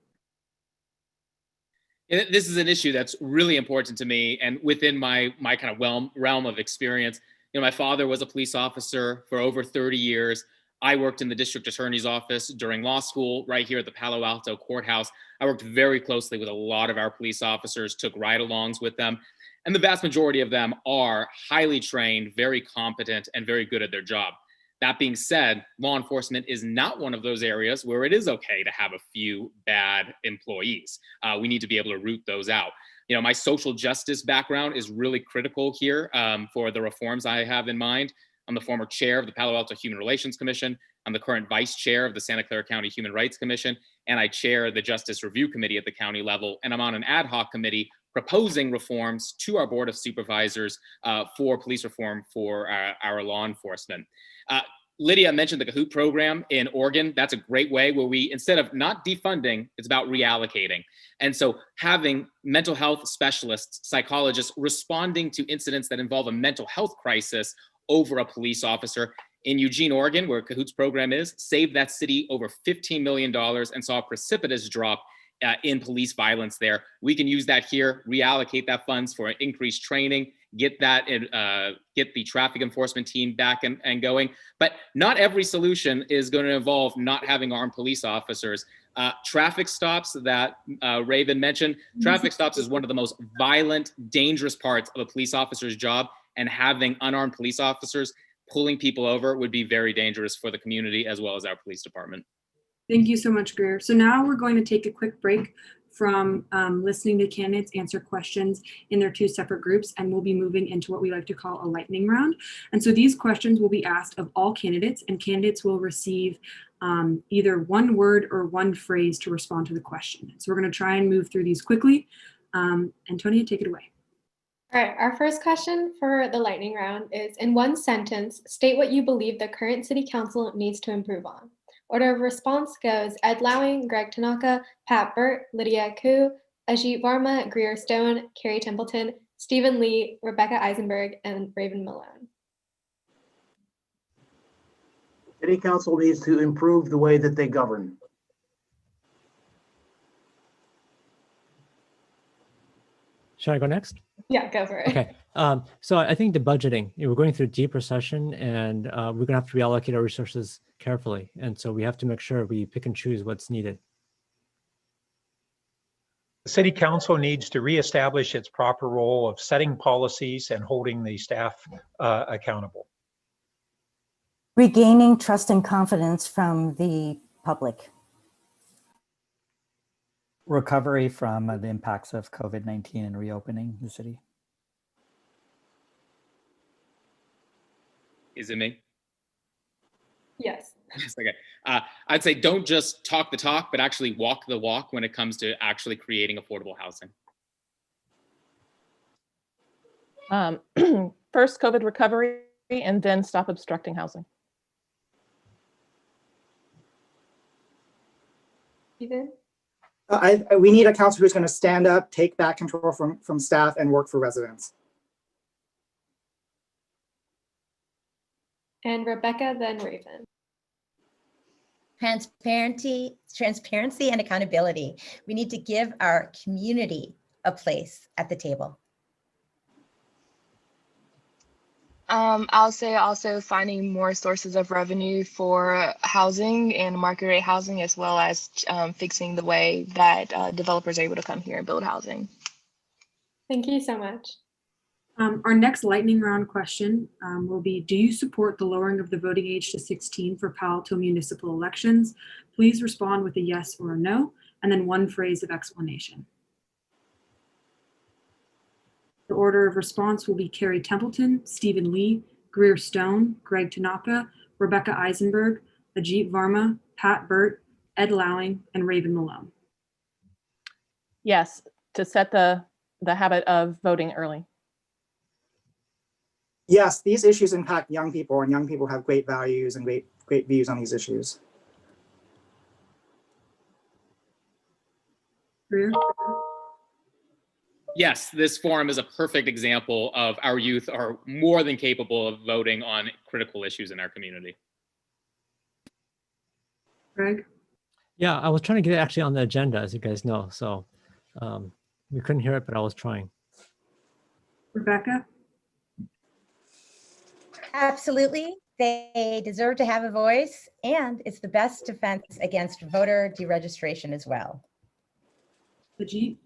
This is an issue that's really important to me, and within my kind of realm of experience. My father was a police officer for over 30 years. I worked in the district attorney's office during law school right here at the Palo Alto courthouse. I worked very closely with a lot of our police officers, took ride-alongs with them. And the vast majority of them are highly trained, very competent, and very good at their job. That being said, law enforcement is not one of those areas where it is okay to have a few bad employees. We need to be able to root those out. You know, my social justice background is really critical here for the reforms I have in mind. I'm the former chair of the Palo Alto Human Relations Commission. I'm the current vice chair of the Santa Clara County Human Rights Commission, and I chair the Justice Review Committee at the county level. And I'm on an ad hoc committee proposing reforms to our Board of Supervisors for police reform for our law enforcement. Lydia mentioned the Kahoot program in Oregon. That's a great way where we, instead of not defunding, it's about reallocating. And so having mental health specialists, psychologists responding to incidents that involve a mental health crisis over a police officer. In Eugene, Oregon, where Kahoot's program is, saved that city over $15 million and saw a precipitous drop in police violence there. We can use that here, reallocate that funds for increased training, get the traffic enforcement team back and going. But not every solution is going to involve not having armed police officers. Traffic stops that Raven mentioned, traffic stops is one of the most violent, dangerous parts of a police officer's job, and having unarmed police officers pulling people over would be very dangerous for the community as well as our police department. Thank you so much, Greer. So now we're going to take a quick break from listening to candidates answer questions in their two separate groups, and we'll be moving into what we like to call a lightning round. And so these questions will be asked of all candidates, and candidates will receive either one word or one phrase to respond to the question. So we're going to try and move through these quickly. Antonia, take it away. All right, our first question for the lightning round is, in one sentence, state what you believe the current city council needs to improve on. Order of response goes Ed Lowing, Greg Tanaka, Pat Bert, Lydia Coo, Ajit Varma, Greer Stone, Carrie Templeton, Stephen Lee, Rebecca Eisenberg, and Raven Malone. City council needs to improve the way that they govern. Should I go next? Yeah, go for it. Okay. So I think the budgeting, we're going through a deep recession, and we're going to have to reallocate our resources carefully. And so we have to make sure we pick and choose what's needed. The city council needs to reestablish its proper role of setting policies and holding the staff accountable. Regaining trust and confidence from the public. Recovery from the impacts of COVID-19 and reopening the city. Is it me? Yes. Okay. I'd say don't just talk the talk, but actually walk the walk when it comes to actually creating affordable housing. First, COVID recovery, and then stop obstructing housing. Ethan? We need a council who's going to stand up, take back control from staff, and work for residents. And Rebecca, then Raven. Transparency and accountability. We need to give our community a place at the table. I'll say also finding more sources of revenue for housing and market rate housing, as well as fixing the way that developers are able to come here and build housing. Thank you so much. Our next lightning round question will be, do you support the lowering of the voting age to 16 for Palo Alto municipal elections? Please respond with a yes or a no, and then one phrase of explanation. The order of response will be Carrie Templeton, Stephen Lee, Greer Stone, Greg Tanaka, Rebecca Eisenberg, Ajit Varma, Pat Bert, Ed Lowing, and Raven Malone. Yes, to set the habit of voting early. Yes, these issues impact young people, and young people have great values and great views on these issues. Greer? Yes, this forum is a perfect example of our youth are more than capable of voting on critical issues in our community. Greg? Yeah, I was trying to get it actually on the agenda, as you guys know. So we couldn't hear it, but I was trying. Rebecca? Absolutely. They deserve to have a voice, and it's the best defense against voter deregistration as well. Ajit?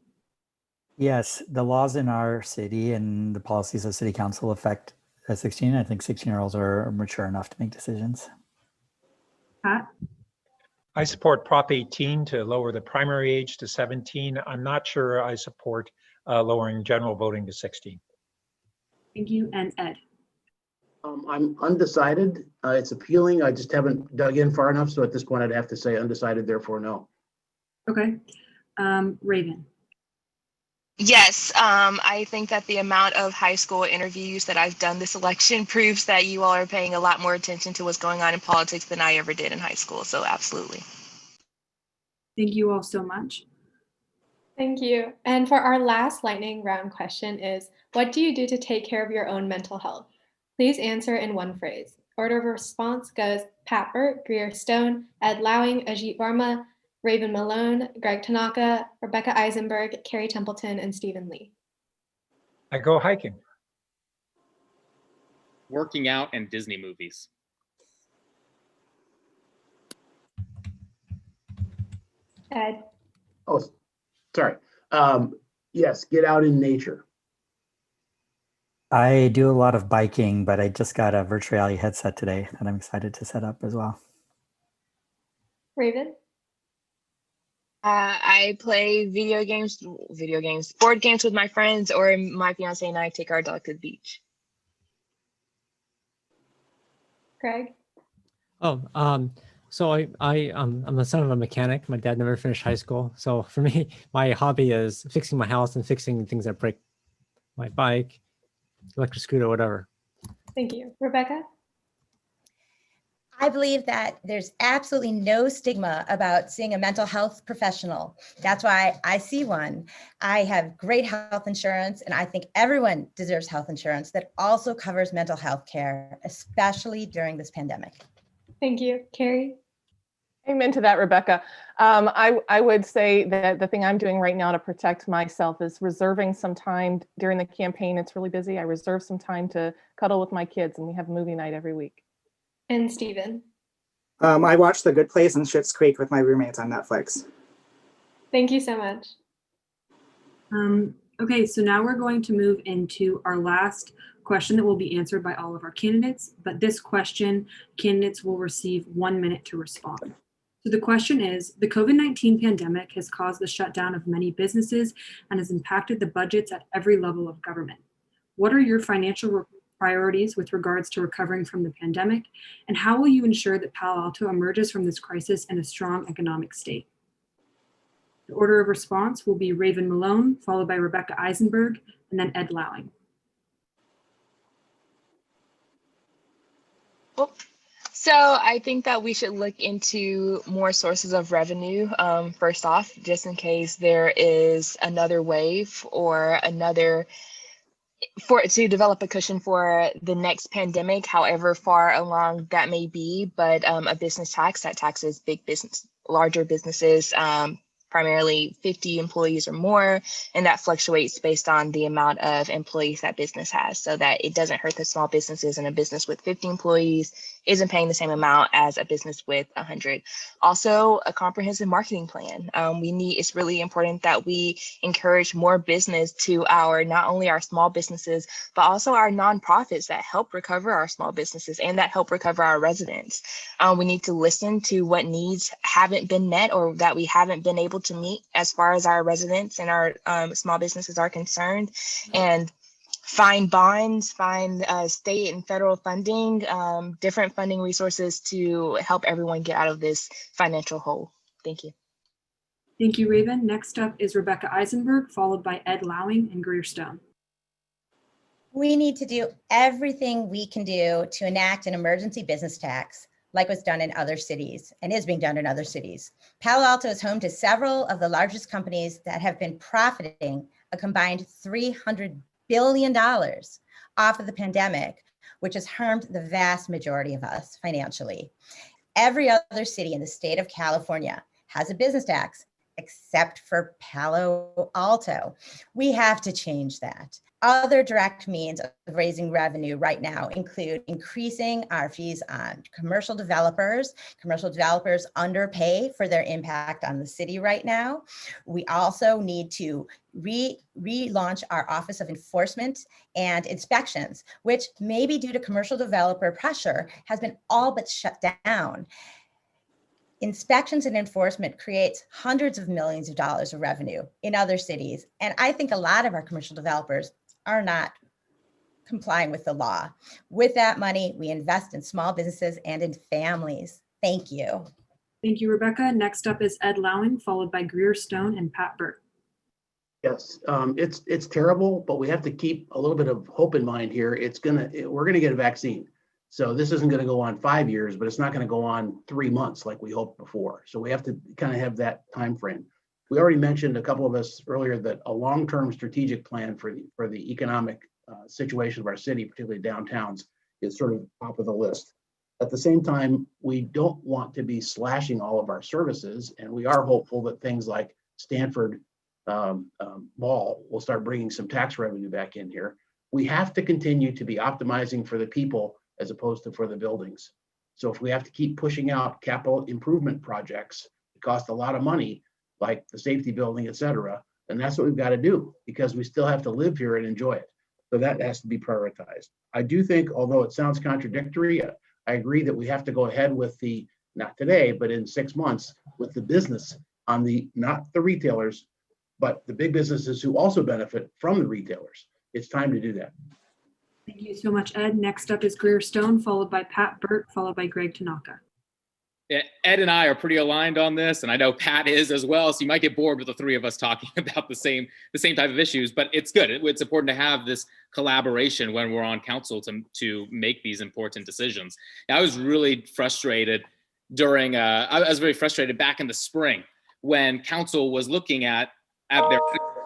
Yes, the laws in our city and the policies of city council affect 16. I think 16-year-olds are mature enough to make decisions. Pat? I support Prop 18 to lower the primary age to 17. I'm not sure I support lowering general voting to 16. Thank you. And Ed? I'm undecided. It's appealing. I just haven't dug in far enough. So at this point, I'd have to say undecided, therefore no. Okay. Raven? Yes, I think that the amount of high school interviews that I've done this election proves that you all are paying a lot more attention to what's going on in politics than I ever did in high school. So absolutely. Thank you all so much. Thank you. And for our last lightning round question is, what do you do to take care of your own mental health? Please answer in one phrase. Order of response goes Pat Bert, Greer Stone, Ed Lowing, Ajit Varma, Raven Malone, Greg Tanaka, Rebecca Eisenberg, Carrie Templeton, and Stephen Lee. I go hiking. Working out and Disney movies. Ed? Oh, sorry. Yes, get out in nature. I do a lot of biking, but I just got a virtual reality headset today that I'm excited to set up as well. Raven? I play board games with my friends, or my fiance and I take our dog to the beach. Greg? So I'm the son of a mechanic. My dad never finished high school. So for me, my hobby is fixing my house and fixing things that break, my bike, electric scooter, whatever. Thank you. Rebecca? I believe that there's absolutely no stigma about seeing a mental health professional. That's why I see one. I have great health insurance, and I think everyone deserves health insurance that also covers mental health care, especially during this pandemic. Thank you. Carrie? Amen to that, Rebecca. I would say that the thing I'm doing right now to protect myself is reserving some time during the campaign. It's really busy. I reserve some time to cuddle with my kids, and we have movie night every week. And Stephen? I watched The Good Place and Schitt's Creek with my roommates on Netflix. Thank you so much. Okay, so now we're going to move into our last question that will be answered by all of our candidates. But this question, candidates will receive 1 minute to respond. So the question is, the COVID-19 pandemic has caused the shutdown of many businesses and has impacted the budgets at every level of government. What are your financial priorities with regards to recovering from the pandemic? And how will you ensure that Palo Alto emerges from this crisis in a strong economic state? The order of response will be Raven Malone, followed by Rebecca Eisenberg, and then Ed Lowing. So I think that we should look into more sources of revenue, first off, just in case there is another wave or to develop a cushion for the next pandemic, however far along that may be. But a business tax that taxes larger businesses, primarily 50 employees or more, and that fluctuates based on the amount of employees that business has, so that it doesn't hurt the small businesses, and a business with 50 employees isn't paying the same amount as a business with 100. Also, a comprehensive marketing plan. It's really important that we encourage more business to not only our small businesses, but also our nonprofits that help recover our small businesses and that help recover our residents. We need to listen to what needs haven't been met or that we haven't been able to meet as far as our residents and our small businesses are concerned, and find bonds, find state and federal funding, different funding resources to help everyone get out of this financial hole. Thank you. Thank you, Raven. Next up is Rebecca Eisenberg, followed by Ed Lowing and Greer Stone. We need to do everything we can do to enact an emergency business tax, like was done in other cities and is being done in other cities. Palo Alto is home to several of the largest companies that have been profiting a combined $300 billion off of the pandemic, which has harmed the vast majority of us financially. Every other city in the state of California has a business tax, except for Palo Alto. We have to change that. Other direct means of raising revenue right now include increasing our fees on commercial developers. Commercial developers underpay for their impact on the city right now. We also need to relaunch our Office of Enforcement and Inspections, which maybe due to commercial developer pressure has been all but shut down. Inspections and enforcement creates hundreds of millions of dollars of revenue in other cities. And I think a lot of our commercial developers are not complying with the law. With that money, we invest in small businesses and in families. Thank you. Thank you, Rebecca. Next up is Ed Lowing, followed by Greer Stone and Pat Bert. Yes, it's terrible, but we have to keep a little bit of hope in mind here. We're gonna get a vaccine. So this isn't gonna go on 5 years, but it's not gonna go on 3 months like we hoped before. So we have to kind of have that time frame. We already mentioned, a couple of us earlier, that a long-term strategic plan for the economic situation of our city, particularly downtowns, is sort of top of the list. At the same time, we don't want to be slashing all of our services, and we are hopeful that things like Stanford Mall will start bringing some tax revenue back in here. We have to continue to be optimizing for the people as opposed to for the buildings. So if we have to keep pushing out capital improvement projects that cost a lot of money, like the safety building, et cetera, then that's what we've got to do, because we still have to live here and enjoy it. So that has to be prioritized. I do think, although it sounds contradictory, I agree that we have to go ahead with the, not today, but in 6 months, with the business on the, not the retailers, but the big businesses who also benefit from the retailers. It's time to do that. Thank you so much, Ed. Next up is Greer Stone, followed by Pat Bert, followed by Greg Tanaka. Ed and I are pretty aligned on this, and I know Pat is as well. So you might get bored with the three of us talking about the same type of issues, but it's good. It's important to have this collaboration when we're on council to make these important decisions. Now, I was really frustrated during. I was very frustrated back in the spring when council was looking at their.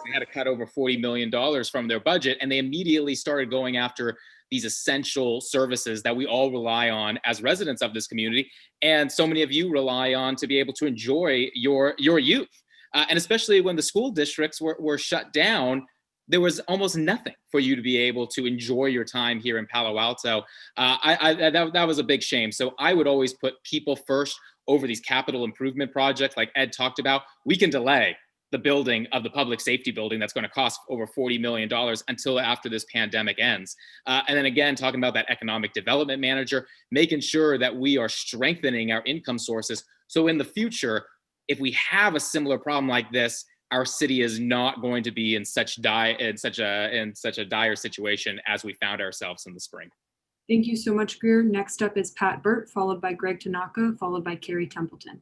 They had to cut over $40 million from their budget, and they immediately started going after these essential services that we all rely on as residents of this community, and so many of you rely on to be able to enjoy your youth. And especially when the school districts were shut down, there was almost nothing for you to be able to enjoy your time here in Palo Alto. That was a big shame. So I would always put people first over these capital improvement projects like Ed talked about. We can delay the building of the public safety building that's going to cost over $40 million until after this pandemic ends. And then again, talking about that economic development manager, making sure that we are strengthening our income sources. So in the future, if we have a similar problem like this, our city is not going to be in such a dire situation as we found ourselves in the spring. Thank you so much, Greer. Next up is Pat Bert, followed by Greg Tanaka, followed by Carrie Templeton.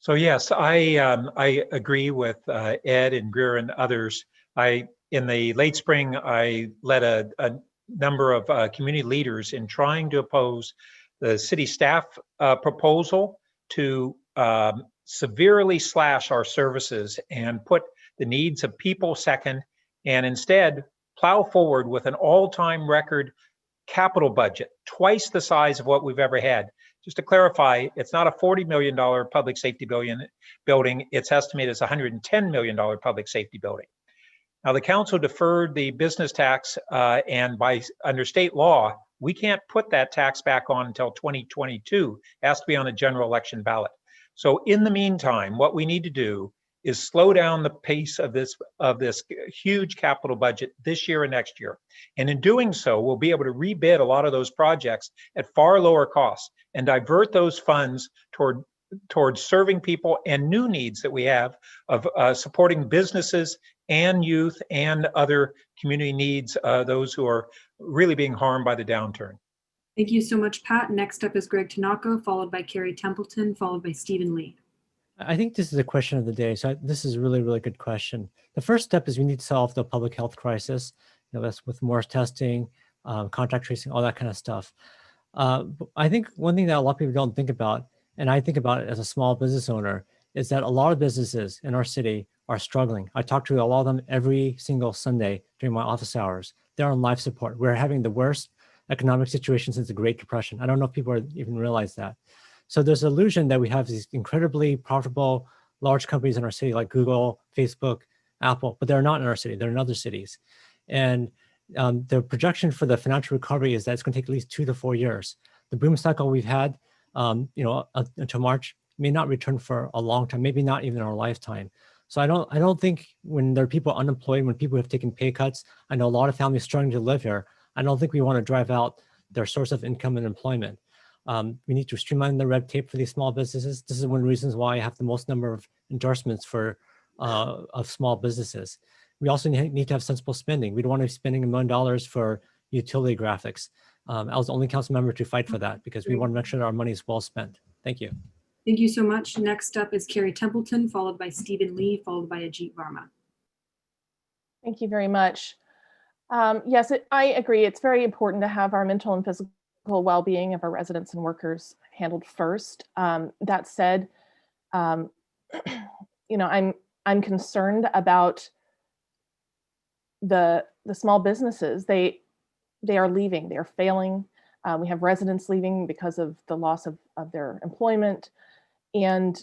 So yes, I agree with Ed and Greer and others. In the late spring, I led a number of community leaders in trying to oppose the city staff proposal to severely slash our services and put the needs of people second, and instead plow forward with an all-time record capital budget, twice the size of what we've ever had. Just to clarify, it's not a $40 million public safety building. It's estimated as a $110 million public safety building. Now, the council deferred the business tax, and under state law, we can't put that tax back on until 2022. It has to be on a general election ballot. So in the meantime, what we need to do is slow down the pace of this huge capital budget this year and next year. And in doing so, we'll be able to rebid a lot of those projects at far lower costs and divert those funds toward serving people and new needs that we have of supporting businesses and youth and other community needs, those who are really being harmed by the downturn. Thank you so much, Pat. Next up is Greg Tanaka, followed by Carrie Templeton, followed by Stephen Lee. I think this is the question of the day. So this is a really, really good question. The first step is we need to solve the public health crisis. That's with more testing, contact tracing, all that kind of stuff. I think one thing that a lot of people don't think about, and I think about it as a small business owner, is that a lot of businesses in our city are struggling. I talk to a lot of them every single Sunday during my office hours. They're on life support. We're having the worst economic situation since the Great Depression. I don't know if people even realize that. So there's an illusion that we have these incredibly profitable large companies in our city like Google, Facebook, Apple, but they're not in our city. They're in other cities. And the projection for the financial recovery is that it's going to take at least 2 to 4 years. The boom cycle we've had, until March may not return for a long time, maybe not even our lifetime. So I don't think when there are people unemployed, when people have taken pay cuts, I know a lot of families struggling to live here. I don't think we want to drive out their source of income and employment. We need to streamline the red tape for these small businesses. This is one of the reasons why I have the most number of endorsements of small businesses. We also need to have sensible spending. We don't want to be spending $1 million for utility graphics. I was the only council member to fight for that because we want to make sure that our money is well spent. Thank you. Thank you so much. Next up is Carrie Templeton, followed by Stephen Lee, followed by Ajit Varma. Thank you very much. Yes, I agree. It's very important to have our mental and physical well-being of our residents and workers handled first. That said, I'm concerned about the small businesses. They are leaving. They are failing. We have residents leaving because of the loss of their employment. And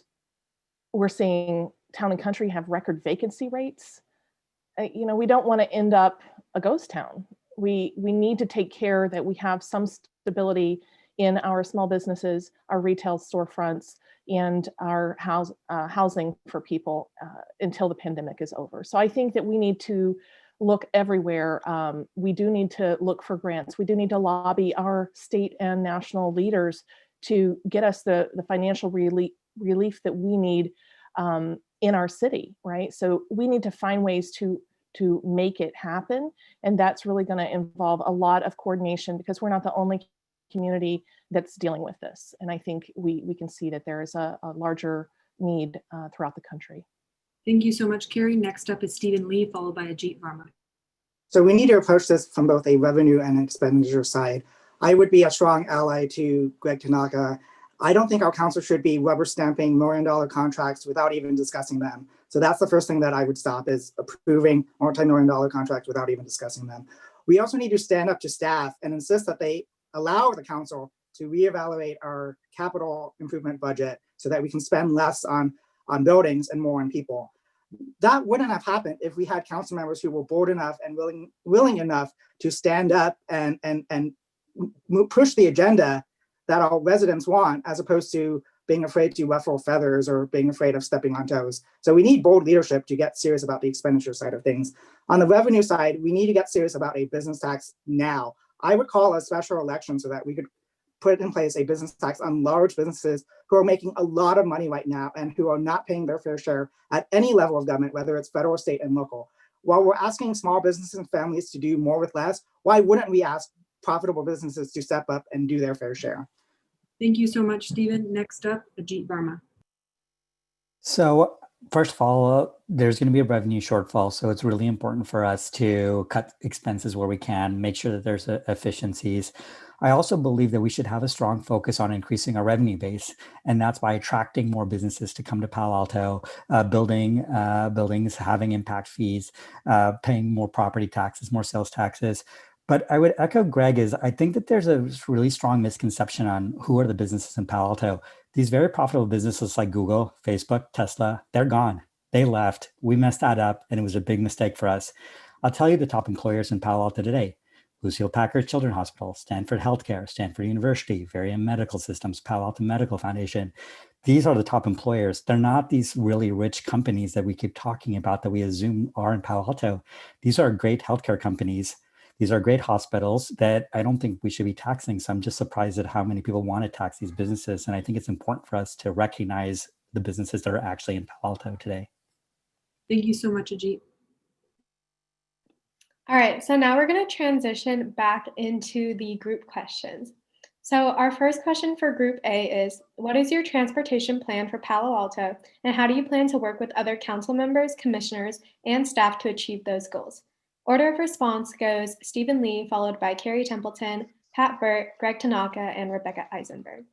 we're seeing town and country have record vacancy rates. We don't want to end up a ghost town. We need to take care that we have some stability in our small businesses, our retail storefronts, and our housing for people until the pandemic is over. So I think that we need to look everywhere. We do need to look for grants. We do need to lobby our state and national leaders to get us the financial relief that we need in our city, right? So we need to find ways to make it happen. And that's really going to involve a lot of coordination because we're not the only community that's dealing with this. And I think we can see that there is a larger need throughout the country. Thank you so much, Carrie. Next up is Stephen Lee, followed by Ajit Varma. So we need to approach this from both a revenue and expenditure side. I would be a strong ally to Greg Tanaka. I don't think our council should be rubber stamping $1 million contracts without even discussing them. So that's the first thing that I would stop, is approving multi-million-dollar contracts without even discussing them. We also need to stand up to staff and insist that they allow the council to reevaluate our capital improvement budget so that we can spend less on buildings and more on people. That wouldn't have happened if we had council members who were bold enough and willing enough to stand up and push the agenda that our residents want, as opposed to being afraid to ruffle feathers or being afraid of stepping on toes. So we need bold leadership to get serious about the expenditure side of things. On the revenue side, we need to get serious about a business tax now. I would call a special election so that we could put in place a business tax on large businesses who are making a lot of money right now and who are not paying their fair share at any level of government, whether it's federal, state, and local. While we're asking small businesses and families to do more with less, why wouldn't we ask profitable businesses to step up and do their fair share? Thank you so much, Stephen. Next up, Ajit Varma. So first of all, there's going to be a revenue shortfall. So it's really important for us to cut expenses where we can, make sure that there's efficiencies. I also believe that we should have a strong focus on increasing our revenue base. And that's by attracting more businesses to come to Palo Alto, building buildings, having impact fees, paying more property taxes, more sales taxes. But I would echo Greg, is I think that there's a really strong misconception on who are the businesses in Palo Alto. These very profitable businesses like Google, Facebook, Tesla, they're gone. They left. We messed that up, and it was a big mistake for us. I'll tell you the top employers in Palo Alto today: Lucille Packard Children's Hospital, Stanford Healthcare, Stanford University, Varian Medical Systems, Palo Alto Medical Foundation. These are the top employers. They're not these really rich companies that we keep talking about that we assume are in Palo Alto. These are great healthcare companies. These are great hospitals that I don't think we should be taxing. So I'm just surprised at how many people want to tax these businesses. And I think it's important for us to recognize the businesses that are actually in Palo Alto today. Thank you so much, Ajit. All right, so now we're going to transition back into the group questions. So our first question for Group A is, what is your transportation plan for Palo Alto, and how do you plan to work with other council members, commissioners, and staff to achieve those goals? Order of response goes Stephen Lee, followed by Carrie Templeton, Pat Bert, Greg Tanaka, and Rebecca Eisenberg.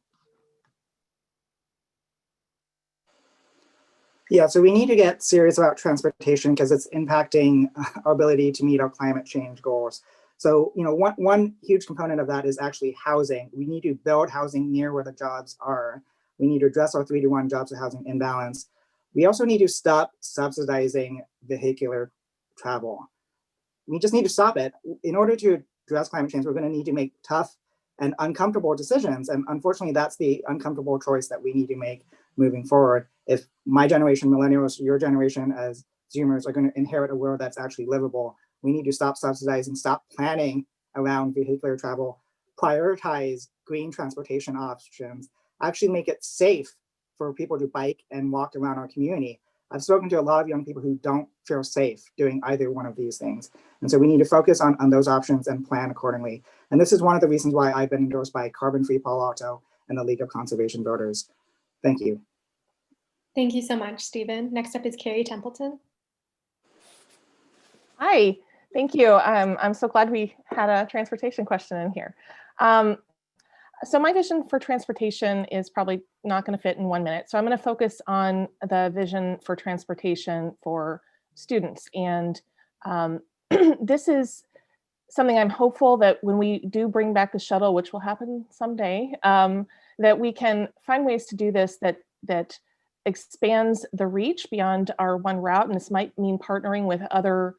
Yeah, so we need to get serious about transportation because it's impacting our ability to meet our climate change goals. So, one huge component of that is actually housing. We need to build housing near where the jobs are. We need to address our 3-to-1 jobs to housing imbalance. We also need to stop subsidizing vehicular travel. we just need to stop it. In order to address climate change, we're going to need to make tough and uncomfortable decisions. And unfortunately, that's the uncomfortable choice that we need to make moving forward. If my generation, millennials, your generation as Zoomers are going to inherit a world that's actually livable, we need to stop subsidizing, stop planning around vehicular travel, prioritize green transportation options, actually make it safe for people to bike and walk around our community. I've spoken to a lot of young people who don't feel safe doing either one of these things. And so we need to focus on those options and plan accordingly. And this is one of the reasons why I've been endorsed by Carbon Free Palo Alto and the League of Conservation Voters. Thank you. Thank you so much, Stephen. Next up is Carrie Templeton. Hi, thank you. I'm so glad we had a transportation question in here. So my vision for transportation is probably not going to fit in 1 minute. So I'm going to focus on the vision for transportation for students. And this is something I'm hopeful that when we do bring back the shuttle, which will happen someday, that we can find ways to do this that expands the reach beyond our one route. And this might mean partnering with other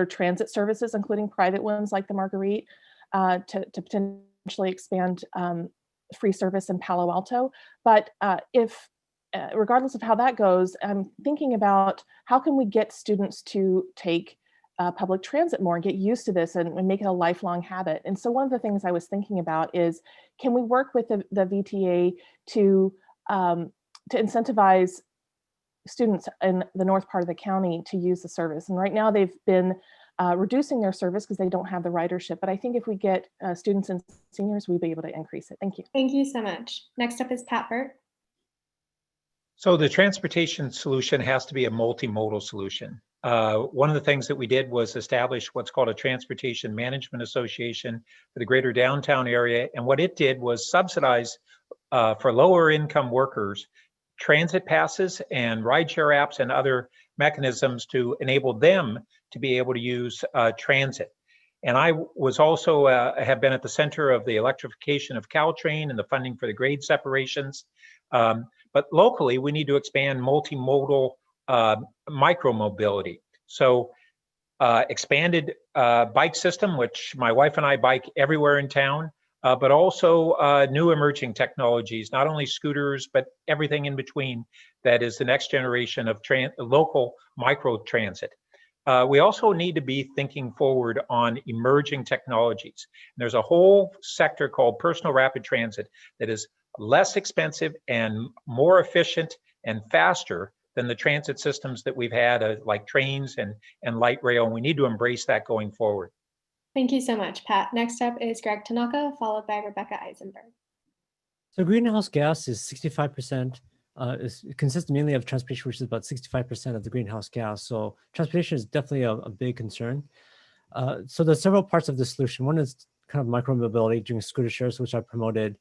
transit services, including private ones like the Marguerite, to potentially expand free service in Palo Alto. But if regardless of how that goes, I'm thinking about how can we get students to take public transit more and get used to this and make it a lifelong habit. And so one of the things I was thinking about is, can we work with the VTA to incentivize students in the north part of the county to use the service? And right now they've been reducing their service because they don't have the ridership. But I think if we get students and seniors, we'll be able to increase it. Thank you. Thank you so much. Next up is Bert. So the transportation solution has to be a multimodal solution. One of the things that we did was establish what's called a Transportation Management Association for the greater downtown area. And what it did was subsidize for lower income workers transit passes and rideshare apps and other mechanisms to enable them to be able to use transit. And I was also have been at the center of the electrification of Caltrain and the funding for the grade separations. But locally, we need to expand multimodal micromobility. So expanded bike system, which my wife and I bike everywhere in town, but also new emerging technologies, not only scooters, but everything in between that is the next generation of local micro transit. We also need to be thinking forward on emerging technologies. And there's a whole sector called personal rapid transit that is less expensive and more efficient and faster than the transit systems that we've had, like trains and light rail. And we need to embrace that going forward. Thank you so much, Pat. Next up is Greg Tanaka, followed by Rebecca Eisenberg. So greenhouse gas is 65%, it consists mainly of transportation, which is about 65% of the greenhouse gas. So transportation is definitely a big concern. So there's several parts of the solution. One is kind of micromobility during scooter shares, which I promoted,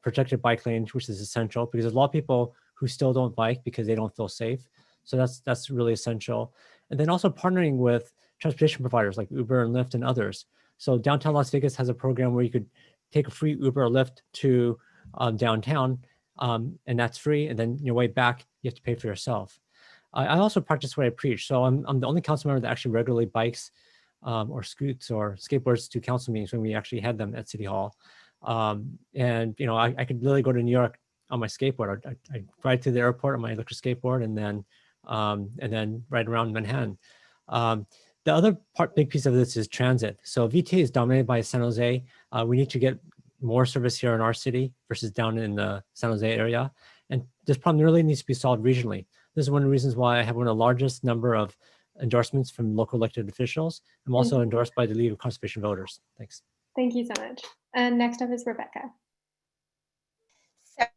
protected bike lanes, which is essential because there's a lot of people who still don't bike because they don't feel safe. So that's really essential. And then also partnering with transportation providers like Uber and Lyft and others. So downtown Las Vegas has a program where you could take a free Uber or Lyft to downtown, and that's free. And then your way back, you have to pay for yourself. I also practice what I preach. So I'm the only council member that actually regularly bikes or scoots or skateboards to council meetings when we actually had them at City Hall. And you know, I could literally go to New York on my skateboard. I ride to the airport on my electric skateboard and then ride around Manhattan. The other big piece of this is transit. So VTA is dominated by San Jose. We need to get more service here in our city versus down in the San Jose area. And this problem really needs to be solved regionally. This is one of the reasons why I have one of the largest number of endorsements from local elected officials. I'm also endorsed by the League of Conservation Voters. Thanks. Thank you so much. And next up is Rebecca.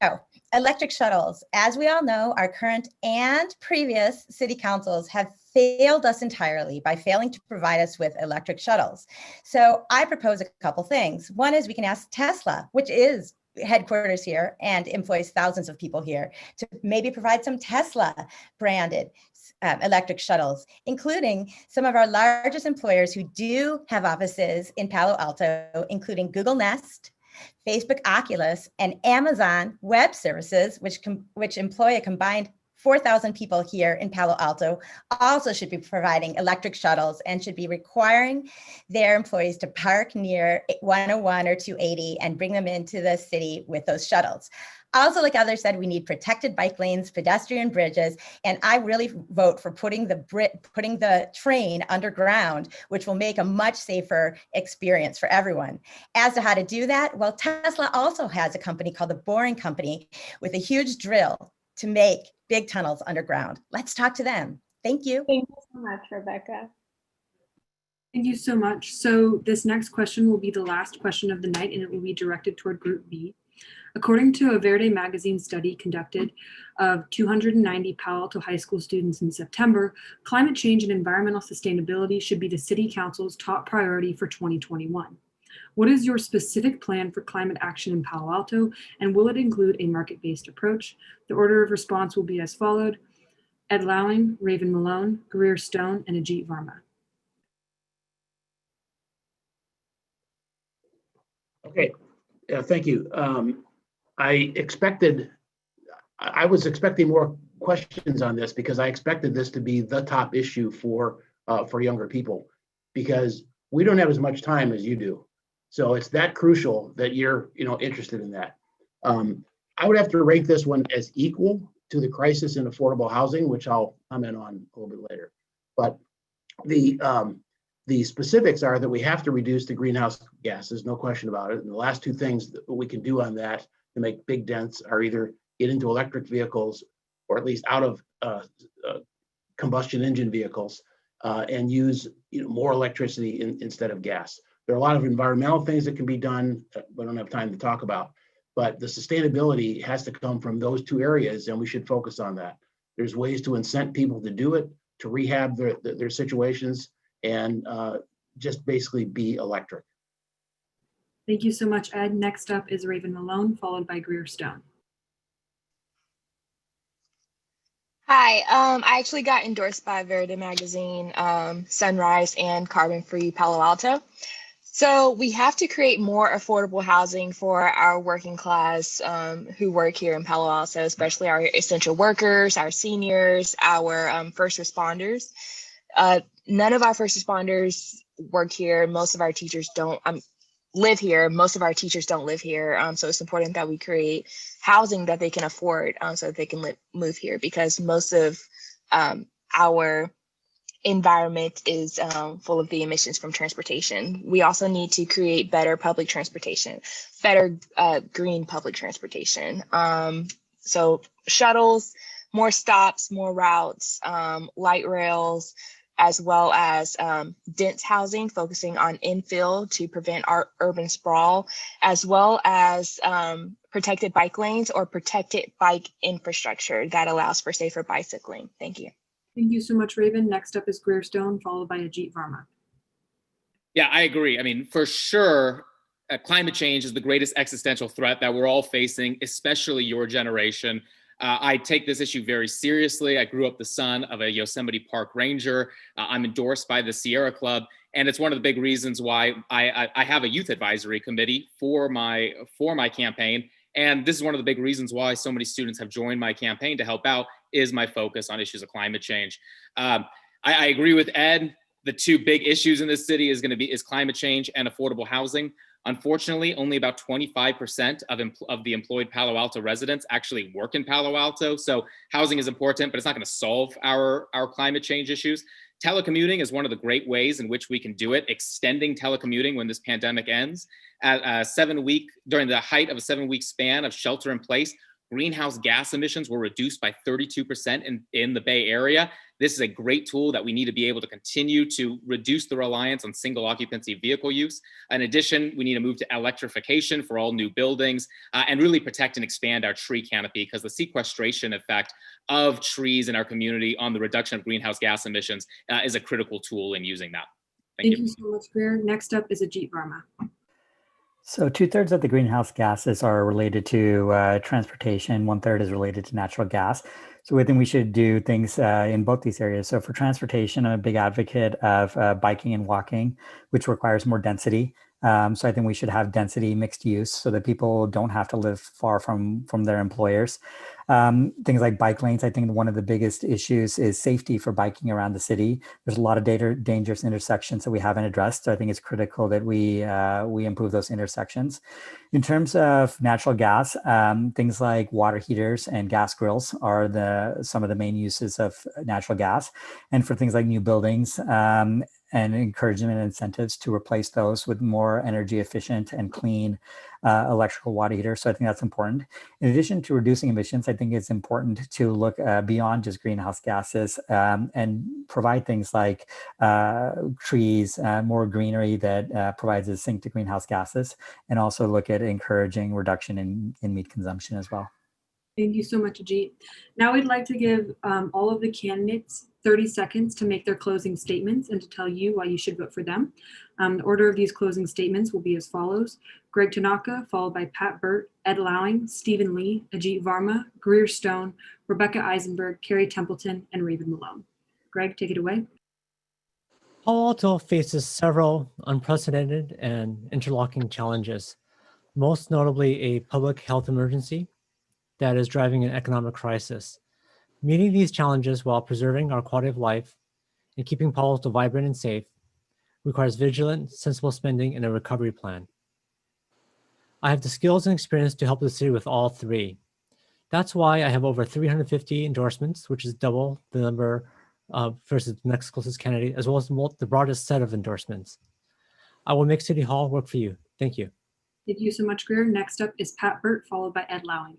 So, electric shuttles. As we all know, our current and previous city councils have failed us entirely by failing to provide us with electric shuttles. So I propose a couple things. One is we can ask Tesla, which is headquarters here and employs thousands of people here, to maybe provide some Tesla branded electric shuttles, including some of our largest employers who do have offices in Palo Alto, including Google Nest, Facebook Oculus, and Amazon Web Services, which employ a combined 4,000 people here in Palo Alto also should be providing electric shuttles and should be requiring their employees to park near 101 or 280 and bring them into the city with those shuttles. Also, like others said, we need protected bike lanes, pedestrian bridges, and I really vote for putting the train underground, which will make a much safer experience for everyone. As to how to do that, well, Tesla also has a company called the Boring Company with a huge drill to make big tunnels underground. Let's talk to them. Thank you. Thank you so much, Rebecca. Thank you so much. So this next question will be the last question of the night, and it will be directed toward Group B. According to a Verde magazine study conducted of 290 Palo Alto High School students in September, climate change and environmental sustainability should be the City Council's top priority for 2021. What is your specific plan for climate action in Palo Alto, and will it include a market-based approach? The order of response will be as followed: Ed Lowing, Raven Malone, Greer Stone, and Ajit Varma. Okay, thank you. I was expecting more questions on this because I expected this to be the top issue for younger people, because we don't have as much time as you do. So it's that crucial that you're interested in that. I would have to rank this one as equal to the crisis in affordable housing, which I'll comment on a little bit later. But the specifics are that we have to reduce the greenhouse gases, no question about it. And the last two things that we can do on that to make big dents are either get into electric vehicles, or at least out of combustion engine vehicles, and use more electricity instead of gas. There are a lot of environmental things that can be done, we don't have time to talk about, but the sustainability has to come from those two areas, and we should focus on that. There's ways to incent people to do it, to rehab their situations, and just basically be electric. Thank you so much, Ed. Next up is Raven Malone, followed by Greer Stone. Hi, I actually got endorsed by Verde magazine, Sunrise, and Carbon Free Palo Alto. So we have to create more affordable housing for our working class who work here in Palo Alto, especially our essential workers, our seniors, our first responders. None of our first responders work here. Most of our teachers don't live here. Most of our teachers don't live here. So it's important that we create housing that they can afford so that they can move here, because most of our environment is full of the emissions from transportation. We also need to create better public transportation, better green public transportation. So shuttles, more stops, more routes, light rails, as well as dense housing, focusing on infill to prevent our urban sprawl, as well as protected bike lanes or protected bike infrastructure that allows for safer bicycling. Thank you. Thank you so much, Raven. Next up is Greer Stone, followed by Ajit Varma. Yeah, I agree. I mean, for sure, climate change is the greatest existential threat that we're all facing, especially your generation. I take this issue very seriously. I grew up the son of a Yosemite Park ranger. I'm endorsed by the Sierra Club, and it's one of the big reasons why I have a youth advisory committee for my campaign. And this is one of the big reasons why so many students have joined my campaign to help out, is my focus on issues of climate change. I agree with Ed. The two big issues in this city is climate change and affordable housing. Unfortunately, only about 25% of the employed Palo Alto residents actually work in Palo Alto. So housing is important, but it's not going to solve our climate change issues. Telecommuting is one of the great ways in which we can do it, extending telecommuting when this pandemic ends. During the height of a 7-week span of shelter in place, greenhouse gas emissions were reduced by 32% in the Bay Area. This is a great tool that we need to be able to continue to reduce the reliance on single occupancy vehicle use. In addition, we need to move to electrification for all new buildings and really protect and expand our tree canopy, because the sequestration effect of trees in our community on the reduction of greenhouse gas emissions is a critical tool in using that. Thank you so much, Greer. Next up is Ajit Varma. So 2/3 of the greenhouse gases are related to transportation. 1/3 is related to natural gas. So I think we should do things in both these areas. So for transportation, I'm a big advocate of biking and walking, which requires more density. So I think we should have density mixed use so that people don't have to live far from their employers. Things like bike lanes, I think one of the biggest issues is safety for biking around the city. There's a lot of dangerous intersections that we haven't addressed. So I think it's critical that we improve those intersections. In terms of natural gas, things like water heaters and gas grills are some of the main uses of natural gas. And for things like new buildings, and encouragement and incentives to replace those with more energy efficient and clean electrical water heaters. So I think that's important. In addition to reducing emissions, I think it's important to look beyond just greenhouse gases and provide things like trees, more greenery that provides a sink to greenhouse gases, and also look at encouraging reduction in meat consumption as well. Thank you so much, Ajit. Now we'd like to give all of the candidates 30 seconds to make their closing statements and to tell you why you should vote for them. The order of these closing statements will be as follows: Greg Tanaka, followed by Pat Bert, Ed Lowing, Stephen Lee, Ajit Varma, Greer Stone, Rebecca Eisenberg, Carrie Templeton, and Raven Malone. Greg, take it away. Palo Alto faces several unprecedented and interlocking challenges, most notably a public health emergency that is driving an economic crisis. Meeting these challenges while preserving our quality of life and keeping Palo Alto vibrant and safe requires vigilant, sensible spending and a recovery plan. I have the skills and experience to help the city with all three. That's why I have over 350 endorsements, which is double the number versus the next closest candidate, as well as the broadest set of endorsements. I will make City Hall work for you. Thank you. Thank you so much, Greer. Next up is Pat Bert, followed by Ed Lowing.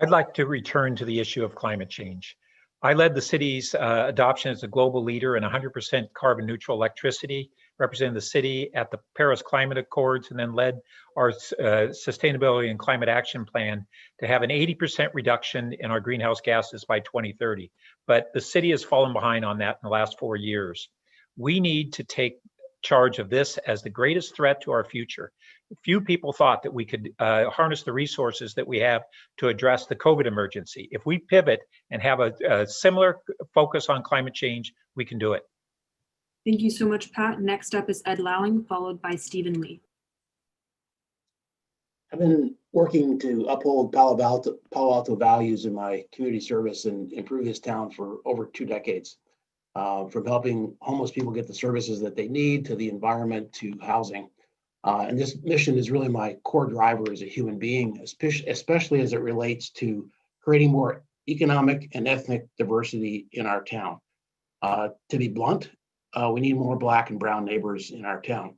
I'd like to return to the issue of climate change. I led the city's adoption as a global leader in 100% carbon neutral electricity, represented the city at the Paris Climate Accords, and then led our Sustainability and Climate Action Plan to have an 80% reduction in our greenhouse gases by 2030. But the city has fallen behind on that in the last 4 years. We need to take charge of this as the greatest threat to our future. Few people thought that we could harness the resources that we have to address the COVID emergency. If we pivot and have a similar focus on climate change, we can do it. Thank you so much, Pat. Next up is Ed Lowing, followed by Stephen Lee. I've been working to uphold Palo Alto values in my community service and improve this town for over 2 decades. From helping homeless people get the services that they need, to the environment, to housing. And this mission is really my core driver as a human being, especially as it relates to creating more economic and ethnic diversity in our town. To be blunt, we need more Black and brown neighbors in our town.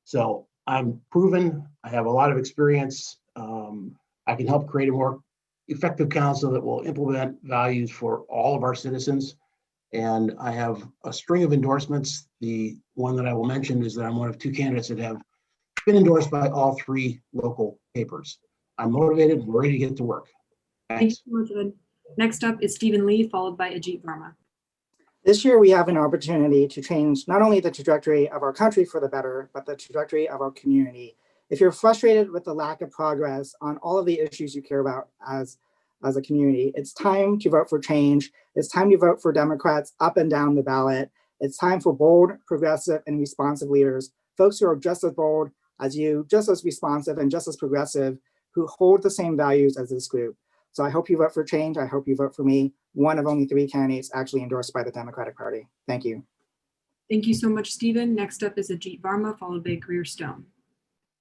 So I'm proven, I have a lot of experience. I can help create a more effective council that will implement values for all of our citizens. And I have a string of endorsements. The one that I will mention is that I'm one of 2 candidates that have been endorsed by all 3 local papers. I'm motivated and ready to get to work. Thanks. Thank you so much, Ed. Next up is Stephen Lee, followed by Ajit Varma. This year, we have an opportunity to change not only the trajectory of our country for the better, but the trajectory of our community. If you're frustrated with the lack of progress on all of the issues you care about as a community, it's time to vote for change. It's time to vote for Democrats up and down the ballot. It's time for bold, progressive, and responsive leaders, folks who are just as bold as you, just as responsive and just as progressive, who hold the same values as this group. So I hope you vote for change. I hope you vote for me, one of only 3 candidates actually endorsed by the Democratic Party. Thank you. Thank you so much, Stephen. Next up is Ajit Varma, followed by Greer Stone.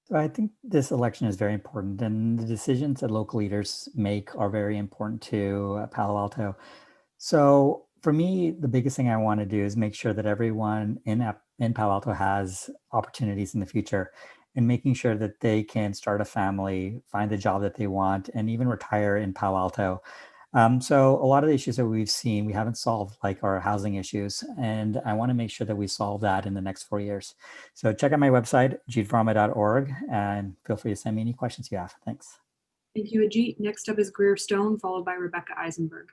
So I think this election is very important, and the decisions that local leaders make are very important to Palo Alto. So for me, the biggest thing I want to do is make sure that everyone in Palo Alto has opportunities in the future, and making sure that they can start a family, find the job that they want, and even retire in Palo Alto. So a lot of the issues that we've seen, we haven't solved, like our housing issues. And I want to make sure that we solve that in the next 4 years. So check out my website, ajitvarma.org, and feel free to send me any questions you have. Thanks. Thank you, Ajit. Next up is Greer Stone, followed by Rebecca Eisenberg.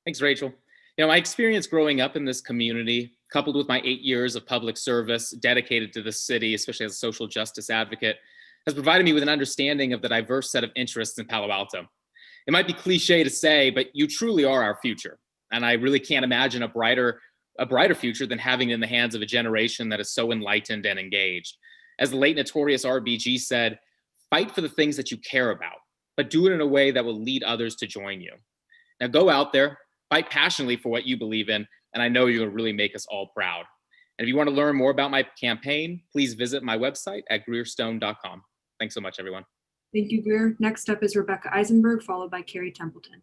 Thanks, Rachel. You know, my experience growing up in this community, coupled with my 8 years of public service dedicated to the city, especially as a social justice advocate, has provided me with an understanding of the diverse set of interests in Palo Alto. It might be cliche to say, but you truly are our future. And I really can't imagine a brighter future than having it in the hands of a generation that is so enlightened and engaged. As the late notorious RBG said, fight for the things that you care about, but do it in a way that will lead others to join you. Now go out there, fight passionately for what you believe in, and I know you'll really make us all proud. And if you want to learn more about my campaign, please visit my website at greerstone.com. Thanks so much, everyone. Thank you, Greer. Next up is Rebecca Eisenberg, followed by Carrie Templeton.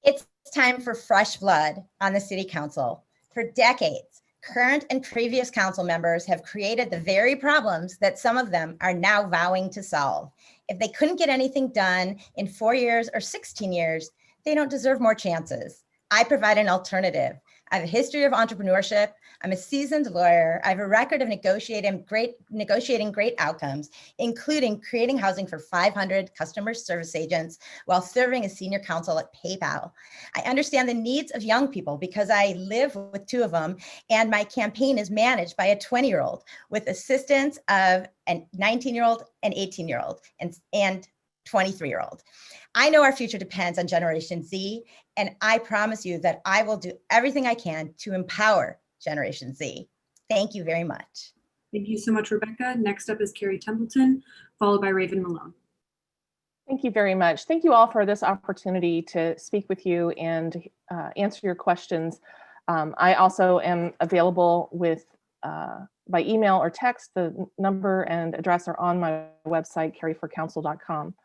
It's time for fresh blood on the City Council. For decades, current and previous council members have created the very problems that some of them are now vowing to solve. If they couldn't get anything done in 4 years or 16 years, they don't deserve more chances. I provide an alternative. I have a history of entrepreneurship. I'm a seasoned lawyer. I have a record of negotiating great outcomes, including creating housing for 500 customer service agents while serving as senior counsel at PayPal. I understand the needs of young people because I live with 2 of them, and my campaign is managed by a 20-year-old with assistance of a 19-year-old, an 18-year-old, and 23-year-old. I know our future depends on Generation Z, and I promise you that I will do everything I can to empower Generation Z. Thank you very much. Thank you so much, Rebecca. Next up is Carrie Templeton, followed by Raven Malone. Thank you very much. Thank you all for this opportunity to speak with you and answer your questions. I also am available with by email or text. The number and address are on my website, carrieforcouncil.com.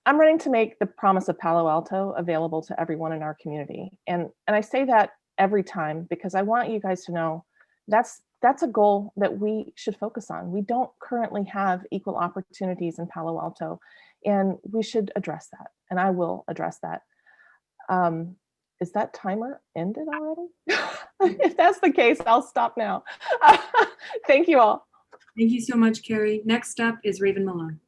I'm running to make the promise of Palo Alto available to everyone in our community. And I say that every time because I want you guys to know that's a goal that we should focus on. We don't currently have equal opportunities in Palo Alto, and we should address that, and I will address that. Is that timer ended already? If that's the case, I'll stop now. Thank you all. Thank you so much, Carrie. Next up is Raven Malone.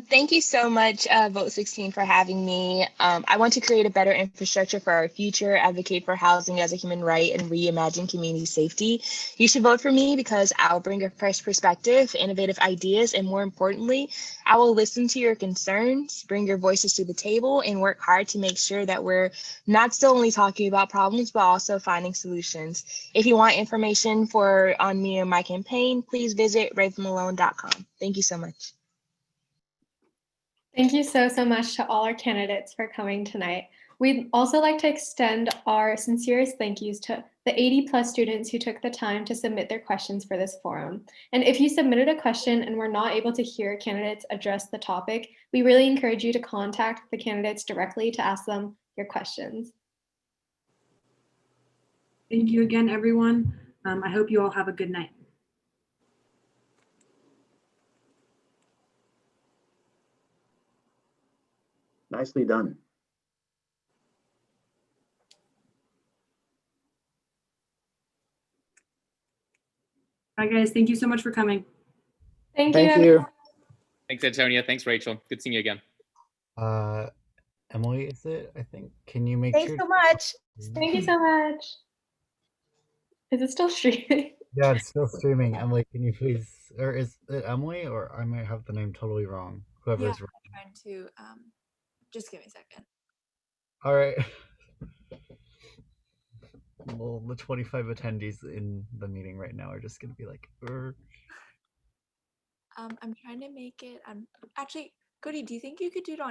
Thank you so much, Vote16, for having me. I want to create a better infrastructure for our future, advocate for housing as a human right, and reimagine community safety. You should vote for me because I'll bring a fresh perspective, innovative ideas, and more importantly, I will listen to your concerns, bring your voices to the table, and work hard to make sure that we're not still only talking about problems, but also finding solutions. If you want information on me and my campaign, please visit ravenmalone.com. Thank you so much. Thank you so much to all our candidates for coming tonight. We'd also like to extend our sincerest thank yous to the 80+ students who took the time to submit their questions for this forum. And if you submitted a question and were not able to hear candidates address the topic, we really encourage you to contact the candidates directly to ask them your questions. Thank you again, everyone. I hope you all have a good night. Nicely done. Bye, guys. Thank you so much for coming. Thank you. Thanks, Antonia. Thanks, Rachel. Good seeing you again. Emily, is it? I think. Can you make Thanks sure? so much. Thank you so much. Is it still streaming? Yeah, it's still streaming. Emily, can you please, or is it Emily, or I might have the name totally wrong. Whoever's wrong. I'm trying to, just give me a second. All right. Well, the 25 attendees in the meeting right now are just gonna be like, I'm trying to make it. Actually, Cody, do you think you could do it on